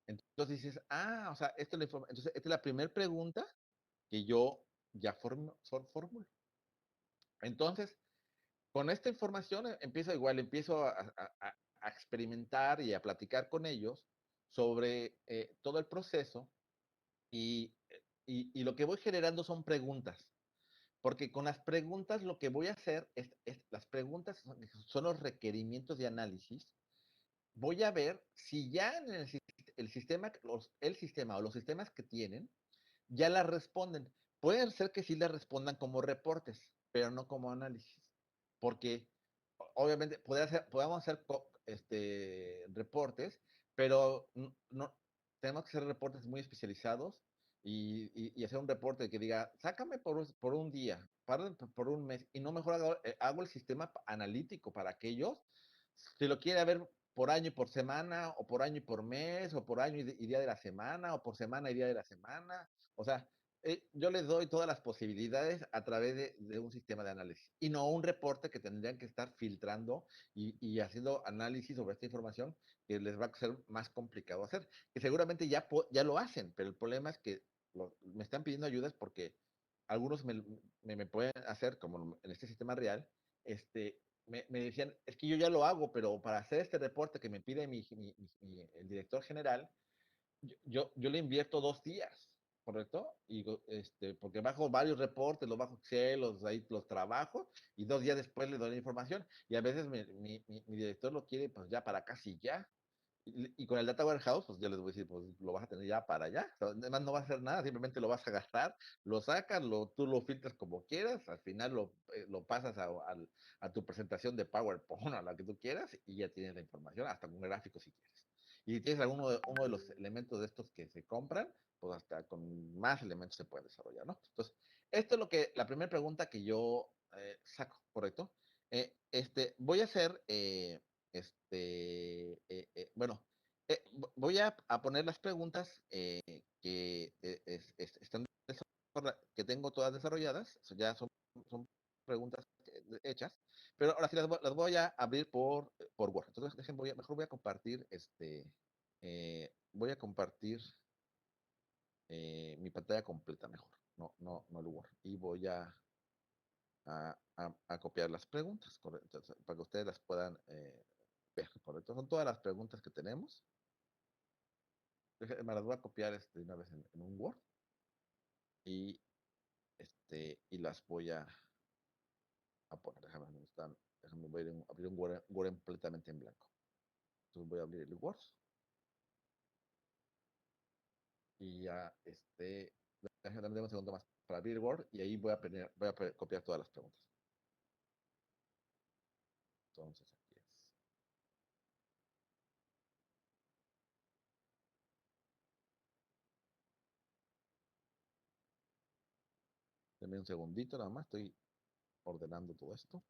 Entonces dices, o sea, entonces esta es la primera pregunta que yo ya formulo. Entonces, con esta información empiezo a experimentar y a platicar con ellos sobre todo el proceso y lo que voy generando son preguntas. Porque con las preguntas lo que voy a hacer las preguntas son los requerimientos de análisis. Voy a ver si ya en el sistema, el sistema o los sistemas que tienen ya las responden. Puede ser que sí las respondan como reportes, pero no como análisis. Porque obviamente podemos hacer reportes, pero no, tenemos que hacer reportes muy especializados y hacer un reporte que diga, sácame por un día, por un mes, y no mejor hago el sistema analítico para que ellos, si lo quiera ver por año y por semana, o por año y por mes, o por año y día de la semana, o por semana y día de la semana. O sea, yo les doy todas las posibilidades a través de un sistema de análisis y no un reporte que tendrían que estar filtrando y haciendo análisis sobre esta información que les va a ser más complicado hacer. Que seguramente ya lo hacen, pero el problema es que me están pidiendo ayudas porque algunos me pueden hacer, como en este sistema real, me decían, es que yo ya lo hago, pero para hacer este reporte que me pide el director general, yo le invierto 2 días, ¿correcto? Y porque bajo varios reportes, los bajo Excel, ahí los trabajo, y 2 días después le doy la información. Y a veces mi director lo quiere pues ya para casi ya. Y con el Data Warehouse, pues yo les voy a decir, pues lo vas a tener ya para allá. O sea, además no vas a hacer nada, simplemente lo vas a agarrar, lo sacas, tú lo filtras como quieras, al final lo pasas a tu presentación de PowerPoint, a la que tú quieras, y ya tienes la información, hasta un gráfico si quieres. Y si tienes uno de los elementos de estos que se compran, pues hasta con más elementos se puede desarrollar, ¿no? Entonces, esto es la primera pregunta que yo saco, ¿correcto? Voy a hacer bueno, voy a poner las preguntas que están que tengo todas desarrolladas, ya son preguntas hechas, pero ahora sí las voy a abrir por Word. Entonces, mejor voy a compartir voy a compartir mi pantalla completa mejor, no el Word. Y voy a copiar las preguntas, ¿correcto? Para que ustedes las puedan ver, ¿correcto? Son todas las preguntas que tenemos. Me las voy a copiar de una vez en un Word y, y las voy a poner. Déjame voy a abrir un Word completamente en blanco. Entonces voy a abrir el Word y ya, déjame un segundo más para abrir el Word y ahí voy a copiar todas las preguntas. Entonces aquí es. Denme un segundito nada más, estoy ordenando todo esto.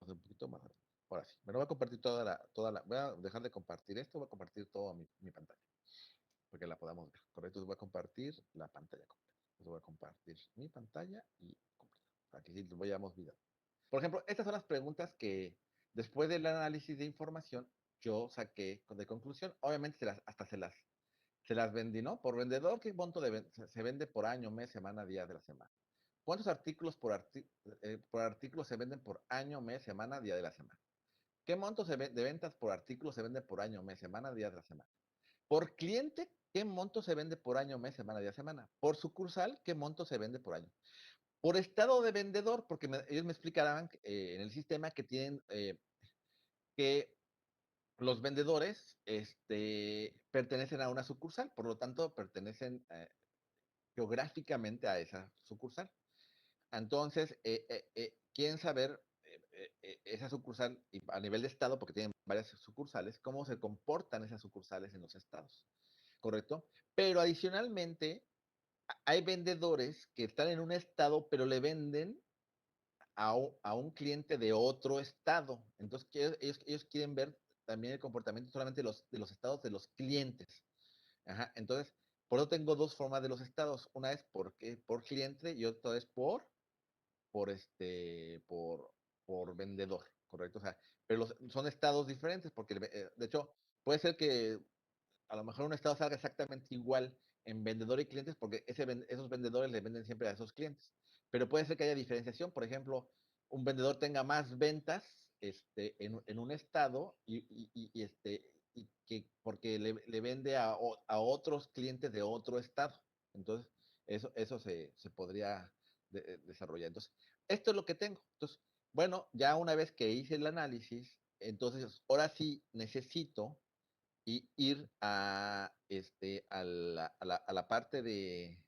Un poquito más. Ahora sí, me lo voy a compartir voy a dejar de compartir esto, voy a compartir toda mi pantalla, porque la podamos ver, ¿correcto? Voy a compartir la pantalla completa. Entonces voy a compartir mi pantalla y completa. Aquí sí voy a video. Por ejemplo, estas son las preguntas que después del análisis de información yo saqué de conclusión. Obviamente hasta se las vendí, ¿no? Por vendedor, ¿qué monto se vende por año, mes, semana, día de la semana? ¿Cuántos artículos por artículo se venden por año, mes, semana, día de la semana? ¿Qué montos de ventas por artículo se vende por año, mes, semana, día de la semana? Por cliente, ¿qué monto se vende por año, mes, semana, día de semana? Por sucursal, ¿qué monto se vende por año? Por estado de vendedor, porque ellos me explicaban en el sistema que tienen que los vendedores pertenecen a una sucursal, por lo tanto pertenecen geográficamente a esa sucursal. Entonces, quieren saber esa sucursal a nivel de estado, porque tienen varias sucursales, cómo se comportan esas sucursales en los estados, ¿correcto? Pero adicionalmente, hay vendedores que están en un estado, pero le venden a un cliente de otro estado. Entonces, ellos quieren ver también el comportamiento solamente de los estados de los clientes. Ajá. Entonces, Por eso tengo dos formas de los estados. Una es por cliente y otra es por este, por vendedor, ¿correcto? O sea, pero son estados diferentes porque, de hecho, puede ser que a lo mejor un estado salga exactamente igual en vendedor y clientes porque esos vendedores le venden siempre a esos clientes. Pero puede ser que haya diferenciación. Por ejemplo, un vendedor tenga más ventas en un estado y que porque le vende a otros clientes de otro estado. Entonces, eso se podría desarrollar. Entonces, esto es lo que tengo. Entonces, bueno, ya una vez que hice el análisis, entonces ahora sí necesito y ir a la parte de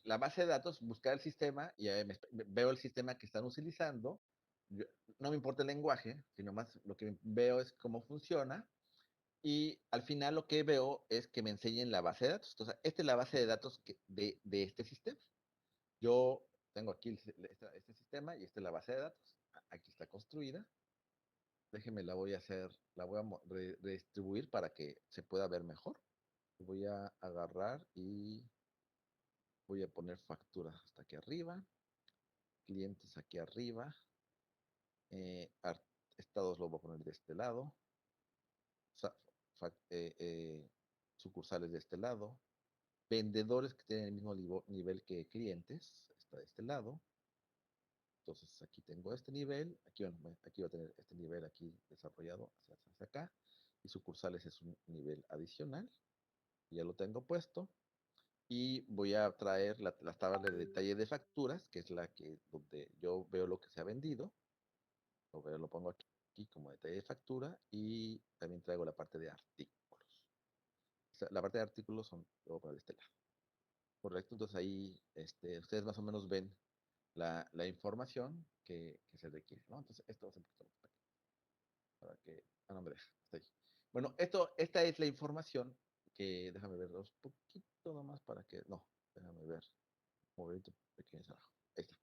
la base de datos, buscar el sistema y veo el sistema que están utilizando. Yo, no me importa el lenguaje, sino más lo que veo es cómo funciona. Y al final lo que veo es que me enseñen la base de datos. Entonces, esta es la base de datos de este sistema. Yo tengo aquí este sistema y esta es la base de datos. Aquí está construida. Déjenme, la voy a hacer, la voy a redistribuir para que se pueda ver mejor. Voy a agarrar y voy a poner facturas hasta aquí arriba, clientes aquí arriba, eh, estados lo voy a poner de este lado, sucursales de este lado, vendedores que tienen el mismo nivel que clientes, está de este lado. Entonces aquí tengo este nivel, aquí va a tener este nivel aquí desarrollado hacia acá, y sucursales es un nivel adicional, ya lo tengo puesto. Y voy a traer las tablas de detalle de facturas, que es la que donde yo veo lo que se ha vendido. Lo pongo aquí como detalle de factura y también traigo la parte de artículos. O sea, la parte de artículos lo voy a poner de este lado. Correcto, entonces ahí ustedes más o menos ven la información que se requiere, ¿no? Entonces esto va a ser para que, no me deja, está ahí. Bueno, esta es la información que, déjame ver un poquito nomás para que, no, déjame ver. Moverito pequeño abajo. Ahí está.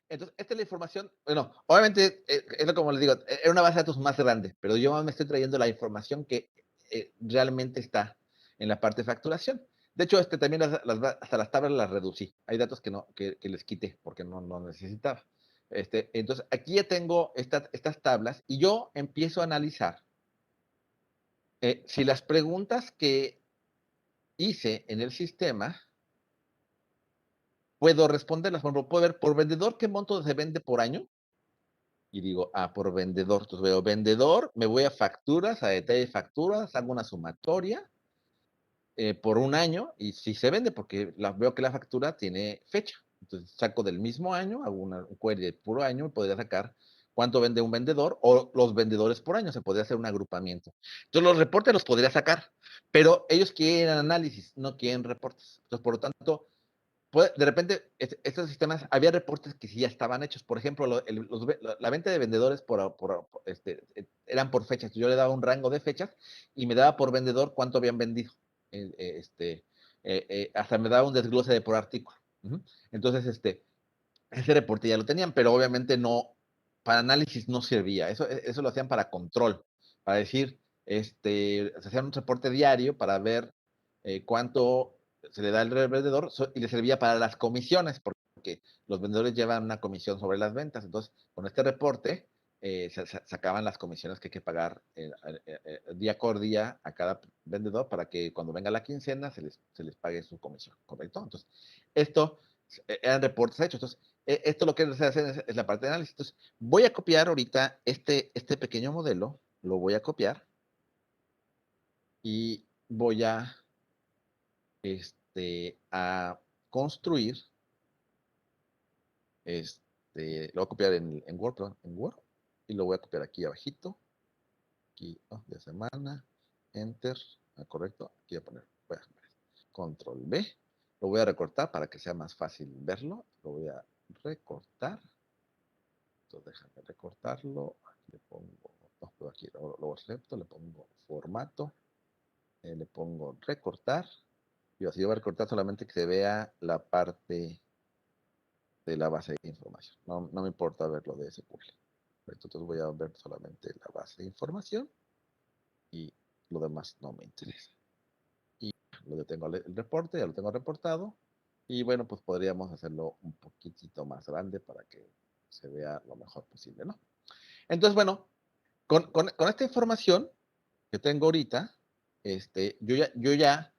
Entonces, esta es la información. Bueno, obviamente, es como les digo, era una base de datos más grande, pero yo me estoy trayendo la información que realmente está en la parte de facturación. De hecho, también hasta las tablas las reducí. Hay datos que les quité porque no necesitaba. Entonces, aquí ya tengo estas tablas y yo empiezo a analizar si las preguntas que hice en el sistema puedo responderlas. Por ejemplo, puedo ver por vendedor qué monto se vende por año. Y digo, por vendedor. Entonces veo vendedor, me voy a facturas, a detalle de facturas, hago una sumatoria por un año y si se vende, porque veo que la factura tiene fecha. Entonces saco del mismo año, hago un query de puro año y podría sacar cuánto vende un vendedor o los vendedores por año. Se podría hacer un agrupamiento. Entonces los reportes los podría sacar, pero ellos quieren análisis, no quieren reportes. Entonces, por lo tanto, de repente, estos sistemas, había reportes que sí ya estaban hechos. Por ejemplo, la venta de vendedores eran por fechas. Yo le daba un rango de fechas y me daba por vendedor cuánto habían vendido. Hasta me daba un desglose de por artículo. Entonces, ese reporte ya lo tenían, pero obviamente no, para análisis no servía. Eso lo hacían para control, para decir, se hacían un reporte diario para ver cuánto se le da al vendedor y le servía para las comisiones, porque los vendedores llevan una comisión sobre las ventas. Entonces, con este reporte sacaban las comisiones que hay que pagar día por día a cada vendedor para que cuando venga la quincena se les pague su comisión, ¿correcto? Entonces, esto eran reportes hechos. Entonces, esto lo que se hace es la parte de análisis. Entonces, voy a copiar ahorita este pequeño modelo, lo voy a copiar y voy a construir, lo voy a copiar en Word, perdón, en Word, y lo voy a copiar aquí abajito, aquí, de semana, Enter, correcto, aquí voy a poner Control B, lo voy a recortar para que sea más fácil verlo, lo voy a recortar. Entonces déjame recortarlo. Aquí le pongo, no, aquí lo acepto, le pongo formato, le pongo recortar. Y así voy a recortar solamente que se vea la parte de la base de información. No me importa verlo de SQL. Entonces voy a ver solamente la base de información y lo demás no me interesa. Y lo detengo el reporte, ya lo tengo reportado. Y bueno, pues podríamos hacerlo un poquitito más grande para que se vea lo mejor posible, ¿no? Entonces, bueno, con esta información que tengo ahorita, yo ya,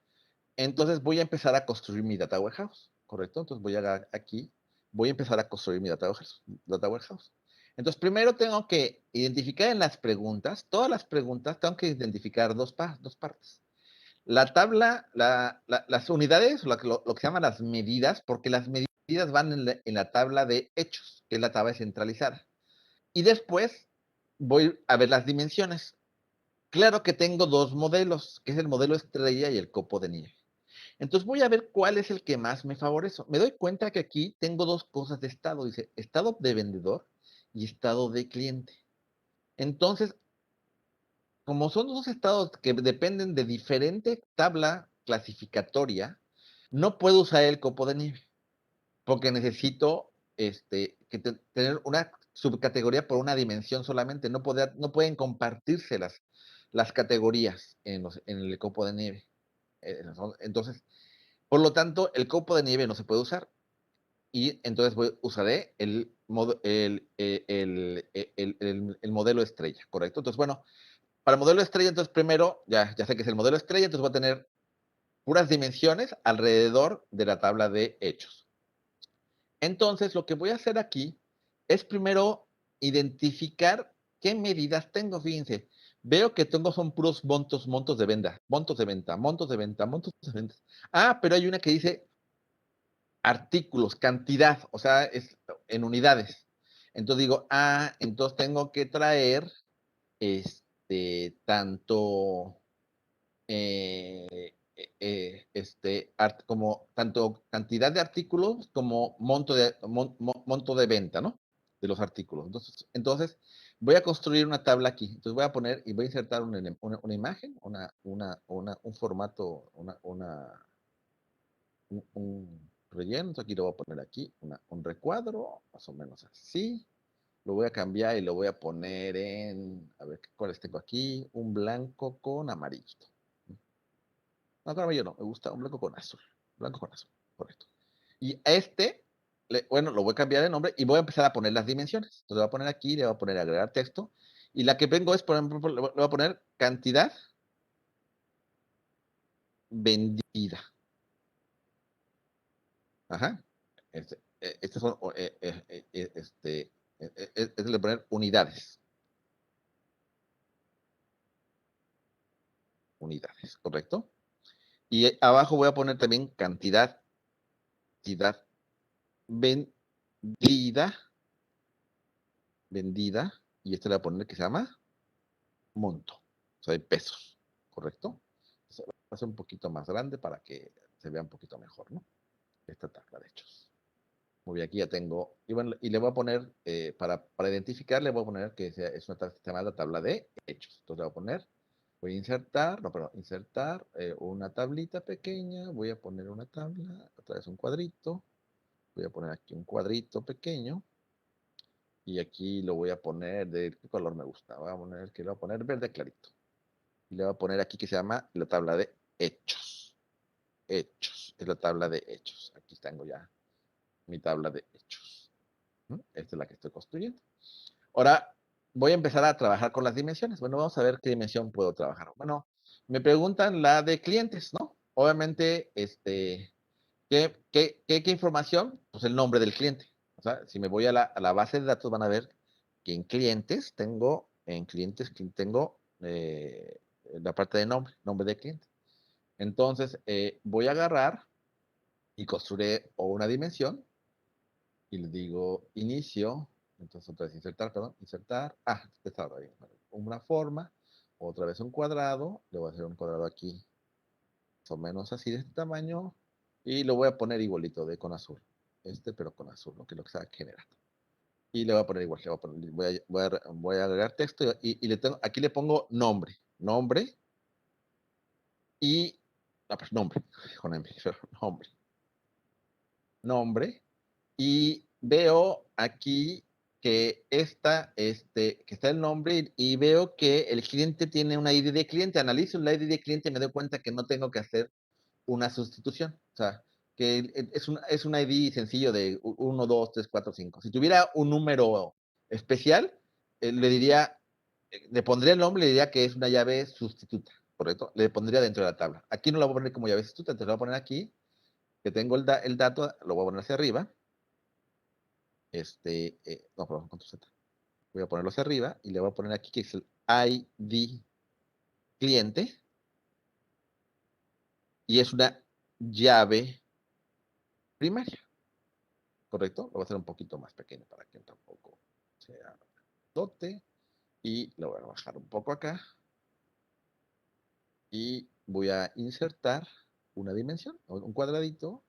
entonces voy a empezar a construir mi data warehouse, ¿correcto? Entonces voy a aquí, voy a empezar a construir mi data warehouse. Entonces, primero tengo que identificar en las preguntas, todas las preguntas, tengo que identificar dos partes. La tabla, las unidades, lo que se llaman las medidas, porque las medidas van en la tabla de hechos, que es la tabla centralizada. Y después voy a ver las dimensiones. Claro que tengo dos modelos, que es el modelo estrella y el copo de nieve. Entonces voy a ver cuál es el que más me favorece. Me doy cuenta que aquí tengo dos cosas de estado. Dice estado de vendedor y estado de cliente. Entonces, como son dos estados que dependen de diferente tabla clasificatoria, no puedo usar el copo de nieve, porque necesito tener una subcategoría por una dimensión solamente. No pueden compartirse las categorías en el copo de nieve. Entonces, por lo tanto, el copo de nieve no se puede usar. Y entonces usaré el modelo estrella, ¿correcto? Entonces, bueno, para el modelo estrella, entonces primero, ya sé que es el modelo estrella, entonces voy a tener puras dimensiones alrededor de la tabla de hechos. Entonces, lo que voy a hacer aquí es primero identificar qué medidas tengo. Fíjense, veo que tengo son puros montos de venta, montos de venta, montos de venta, montos de venta. Ah, pero hay una que dice artículos, cantidad, o sea, es en unidades. Entonces digo, entonces tengo que traer tanto como tanto cantidad de artículos como monto de venta, ¿no? De los artículos. Entonces, voy a construir una tabla aquí. Entonces voy a poner y voy a insertar una imagen, un formato, un relleno. Entonces aquí lo voy a poner aquí, un recuadro, más o menos así. Lo voy a cambiar y lo voy a poner a ver cuáles tengo aquí, un blanco con amarillo. No, con amarillo no, me gusta un blanco con azul. Blanco con azul, correcto. Y a bueno, lo voy a cambiar de nombre y voy a empezar a poner las dimensiones. Entonces, le voy a poner aquí, le voy a poner agregar texto. Y la que vengo es, por ejemplo, le voy a poner cantidad vendida. Ajá. Este son, le voy a poner unidades. Unidades, ¿correcto? Y abajo voy a poner también cantidad vendida, y este le voy a poner que se llama monto, o sea, de pesos, ¿correcto? Entonces, va a ser un poquito más grande para que se vea un poquito mejor, ¿no? Esta tabla de hechos. Muy bien, aquí ya tengo, y, bueno, y le voy a poner, para identificar, le voy a poner que es una tabla de hechos. Entonces le voy a poner, voy a insertar, no, perdón, insertar una tablita pequeña, voy a poner una tabla, otra vez un cuadrito, voy a poner aquí un cuadrito pequeño, y aquí lo voy a poner, ¿de qué color me gusta? Voy a poner, que lo voy a poner verde clarito. Y le voy a poner aquí que se llama la tabla de hechos. Hechos, es la tabla de hechos. Aquí tengo ya mi tabla de hechos. Esta es la que estoy construyendo. Ahora voy a empezar a trabajar con las dimensiones. Bueno, vamos a ver qué dimensión puedo trabajar. Bueno, me preguntan la de clientes, ¿no? Obviamente, ¿qué información? Pues el nombre del cliente. O sea, si me voy a la base de datos, van a ver que en clientes tengo la parte de nombre de cliente. Entonces, voy a agarrar y construiré una dimensión y le digo inicio. Entonces, otra vez insertar, perdón, insertar. Está bien. Una forma, otra vez un cuadrado. Le voy a hacer un cuadrado aquí, más o menos así de este tamaño. Y lo voy a poner igualito con azul. Pero con azul, ¿no? Que es lo que se va generando. Y le voy a poner igual. Voy a agregar texto y aquí le pongo nombre. Nombre y. Pues nombre. Con M, nombre. Nombre. Y veo aquí que está el nombre y veo que el cliente tiene una ID de cliente. Analizo la ID de cliente y me doy cuenta que no tengo que hacer una sustitución. O sea, que es un ID sencillo de 1, 2, 3, 4, 5. Si tuviera un número especial, le diría, le pondría el nombre, le diría que es una llave sustituta, ¿correcto? Le pondría dentro de la tabla. Aquí no la voy a poner como llave sustituta, entonces la voy a poner aquí, que tengo el dato, lo voy a poner hacia arriba. No, perdón, con tu Z. Voy a ponerlo hacia arriba y le voy a poner aquí que es el ID cliente y es una llave primaria, ¿correcto? Lo voy a hacer un poquito más pequeño para que tampoco sea dote y lo voy a bajar un poco acá y voy a insertar una dimensión, un cuadradito.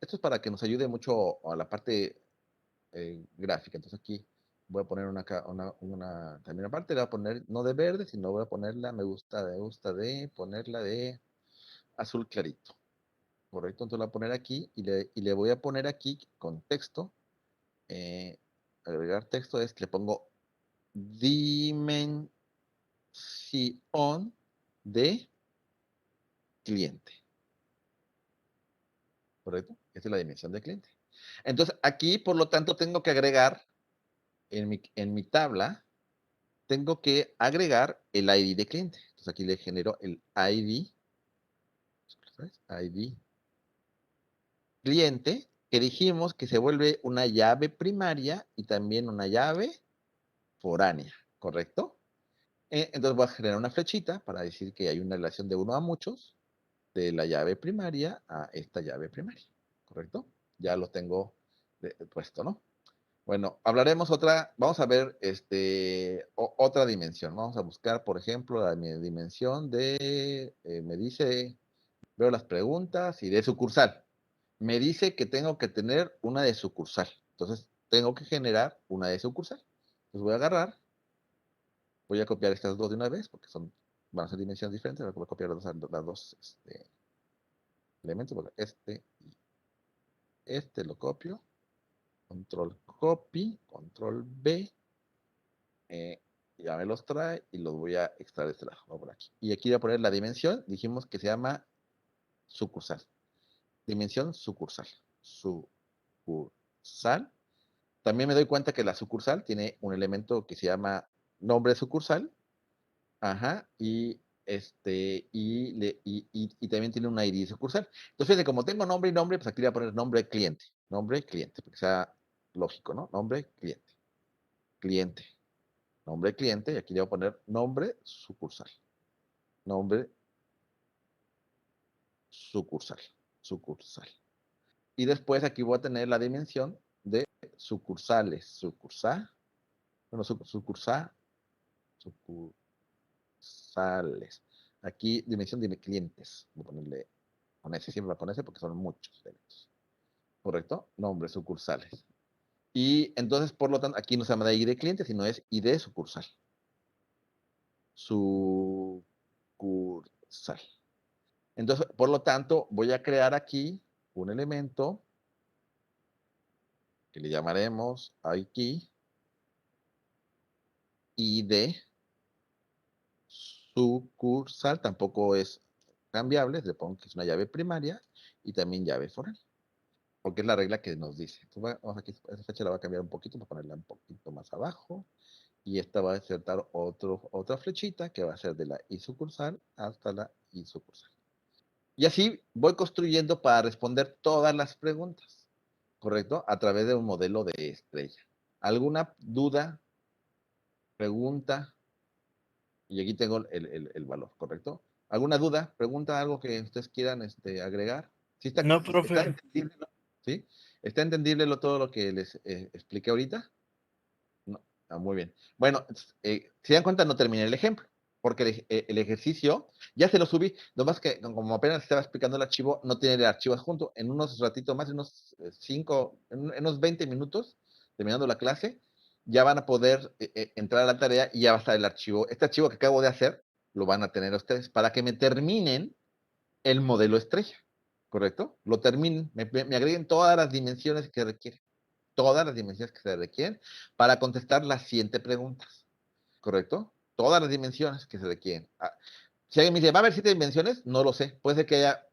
Esto es para que nos ayude mucho a la parte gráfica. Entonces aquí voy a poner también aparte, le voy a poner no de verde, sino voy a ponerla, me gusta de ponerla de azul clarito. Correcto, entonces la voy a poner aquí y le voy a poner aquí con texto, agregar texto le pongo dimensión de cliente. ¿Correcto? Esta es la dimensión de cliente. Entonces, aquí, por lo tanto, tengo que agregar en mi tabla, tengo que agregar el ID de cliente. Entonces, aquí le genero el ID, ¿sabes? ID cliente, que dijimos que se vuelve una llave primaria y también una llave foránea, ¿correcto? Entonces voy a generar una flechita para decir que hay una relación de uno a muchos de la llave primaria a esta llave primaria, ¿correcto? Ya lo tengo puesto, ¿no? Bueno, vamos a ver otra dimensión. Vamos a buscar, por ejemplo, la dimensión me dice, veo las preguntas y de sucursal. Me dice que tengo que tener una de sucursal. Entonces, tengo que generar una de sucursal. Entonces voy a agarrar, voy a copiar estas dos de una vez, porque van a ser dimensiones diferentes. Voy a copiar las dos elementos. Este lo copio. Control copy, control B. Ya me los trae y los voy a extraer de este lado. Voy a poner aquí. Y aquí voy a poner la dimensión. Dijimos que se llama sucursal. Dimensión sucursal. Sucursal. También me doy cuenta que la sucursal tiene un elemento que se llama nombre sucursal. Ajá. Y también tiene un ID sucursal. Entonces, fíjense, como tengo nombre y nombre, pues aquí le voy a poner nombre cliente. Nombre cliente, porque sea lógico, ¿no? Nombre cliente. Cliente. Nombre cliente. Y aquí le voy a poner nombre sucursal. Nombre sucursal. Sucursal. Y después aquí voy a tener la dimensión de sucursales. Sucursal. Bueno, sucursal. Sucursales. Aquí dimensión de clientes. Voy a ponerle con ese, siempre va con ese porque son muchos elementos. ¿Correcto? Nombre, sucursales. Y entonces, por lo tanto, aquí no se llama ID de cliente, sino es ID sucursal. Sucursal. Entonces, por lo tanto, voy a crear aquí un elemento que le llamaremos aquí ID sucursal. Tampoco es cambiable, le pongo que es una llave primaria y también llave foránea, porque es la regla que nos dice. Entonces, vamos aquí, esa fecha la voy a cambiar un poquito para ponerla un poquito más abajo. Y esta va a insertar otra flechita que va a ser de la I sucursal hasta la I sucursal. Y así voy construyendo para responder todas las preguntas, ¿correcto? A través de un modelo de estrella. ¿Alguna duda, pregunta? Y aquí tengo el valor, ¿correcto? ¿Alguna duda, pregunta, algo que ustedes quieran agregar? ¿Sí está No, profe. entendible, ¿no? ¿Sí? ¿Está entendible todo lo que les expliqué ahorita? No. Muy bien. Bueno, si se dan cuenta, no terminé el ejemplo, porque el ejercicio ya se lo subí, nomás que como apenas estaba explicando el archivo, no tiene el archivo adjunto. En unos ratitos más, en unos 20 minutos, terminando la clase, ya van a poder entrar a la tarea y ya va a estar el archivo. Este archivo que acabo de hacer, lo van a tener ustedes para que me terminen el modelo estrella, ¿correcto? Lo terminen, me agreguen todas las dimensiones que requieren, todas las dimensiones que se requieren para contestar las siguientes preguntas, ¿correcto? Todas las dimensiones que se requieren. Si alguien me dice, ¿va a haber 7 dimensiones? No lo sé. Puede ser que haya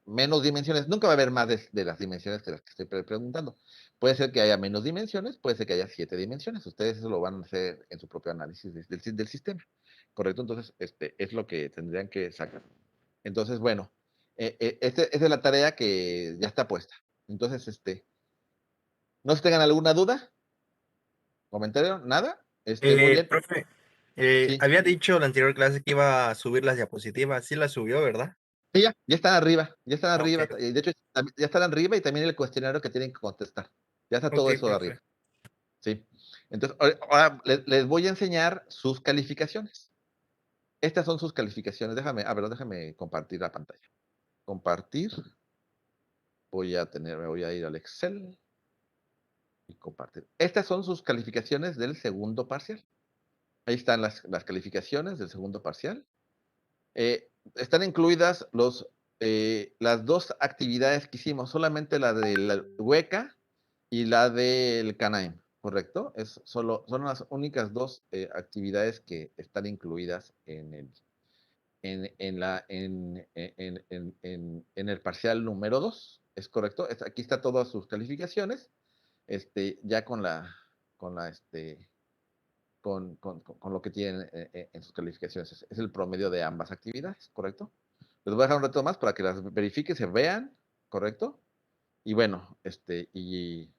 menos dimensiones. Nunca va a haber más de las dimensiones de las que estoy preguntando. Puede ser que haya menos dimensiones, puede ser que haya 7 dimensiones. Ustedes eso lo van a hacer en su propio análisis del sistema. ¿Correcto? Entonces, es lo que tendrían que sacar. Entonces, bueno, esta es la tarea que ya está puesta. Entonces, no sé si tengan alguna duda, comentario, nada. Muy bien. Profe, Sí, había dicho en la anterior clase que iba a subir las diapositivas. Sí las subió, ¿verdad? sí, ya están arriba, ya están Ok, arriba. De hecho, ya están arriba y también el cuestionario que tienen que contestar. Ya está todo ok, eso de arriba. profe. Sí. Entonces, ahora les voy a enseñar sus calificaciones. Estas son sus calificaciones. Déjame compartir la pantalla. Compartir. Me voy a ir al Excel y compartir. Estas son sus calificaciones del segundo parcial. Ahí están las calificaciones del segundo parcial. Están incluidas las dos actividades que hicimos, solamente la de la hueca y la del Canaim, ¿correcto? Son las únicas dos actividades que están incluidas en el parcial número 2, ¿es correcto? Aquí está todas sus calificaciones, ya con la, con lo que tienen en sus calificaciones. Es el promedio de ambas actividades, ¿correcto? Les voy a dejar un reto más para que las verifiquen, se vean, ¿correcto? Y bueno, y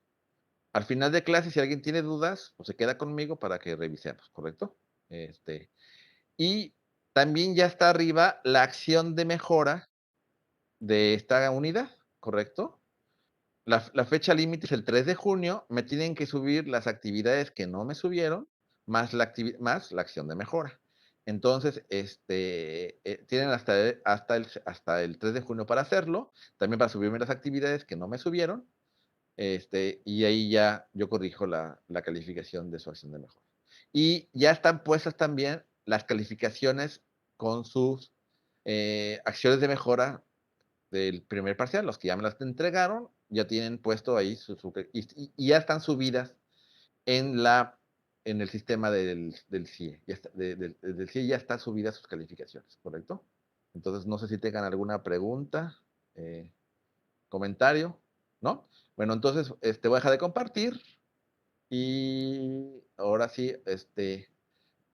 al final de clase, si alguien tiene dudas, pues se queda conmigo para que revisemos, ¿correcto? Y también ya está arriba la acción de mejora de esta unidad, ¿correcto? La fecha límite es el 3 de junio, me tienen que subir las actividades que no me subieron, más la acción de mejora. Entonces, tienen hasta el 3 de junio para hacerlo, también para subirme las actividades que no me subieron, y ahí ya yo corrijo la calificación de su acción de mejora. Y ya están puestas también las calificaciones con sus acciones de mejora del primer parcial, los que ya me las entregaron, ya tienen puesto ahí y ya están subidas en en el sistema del CIE. Del CIE ya están subidas sus calificaciones, ¿correcto? Entonces, no sé si tengan alguna pregunta, eh, comentario, ¿no? Bueno, entonces, voy a dejar de compartir y ahora sí,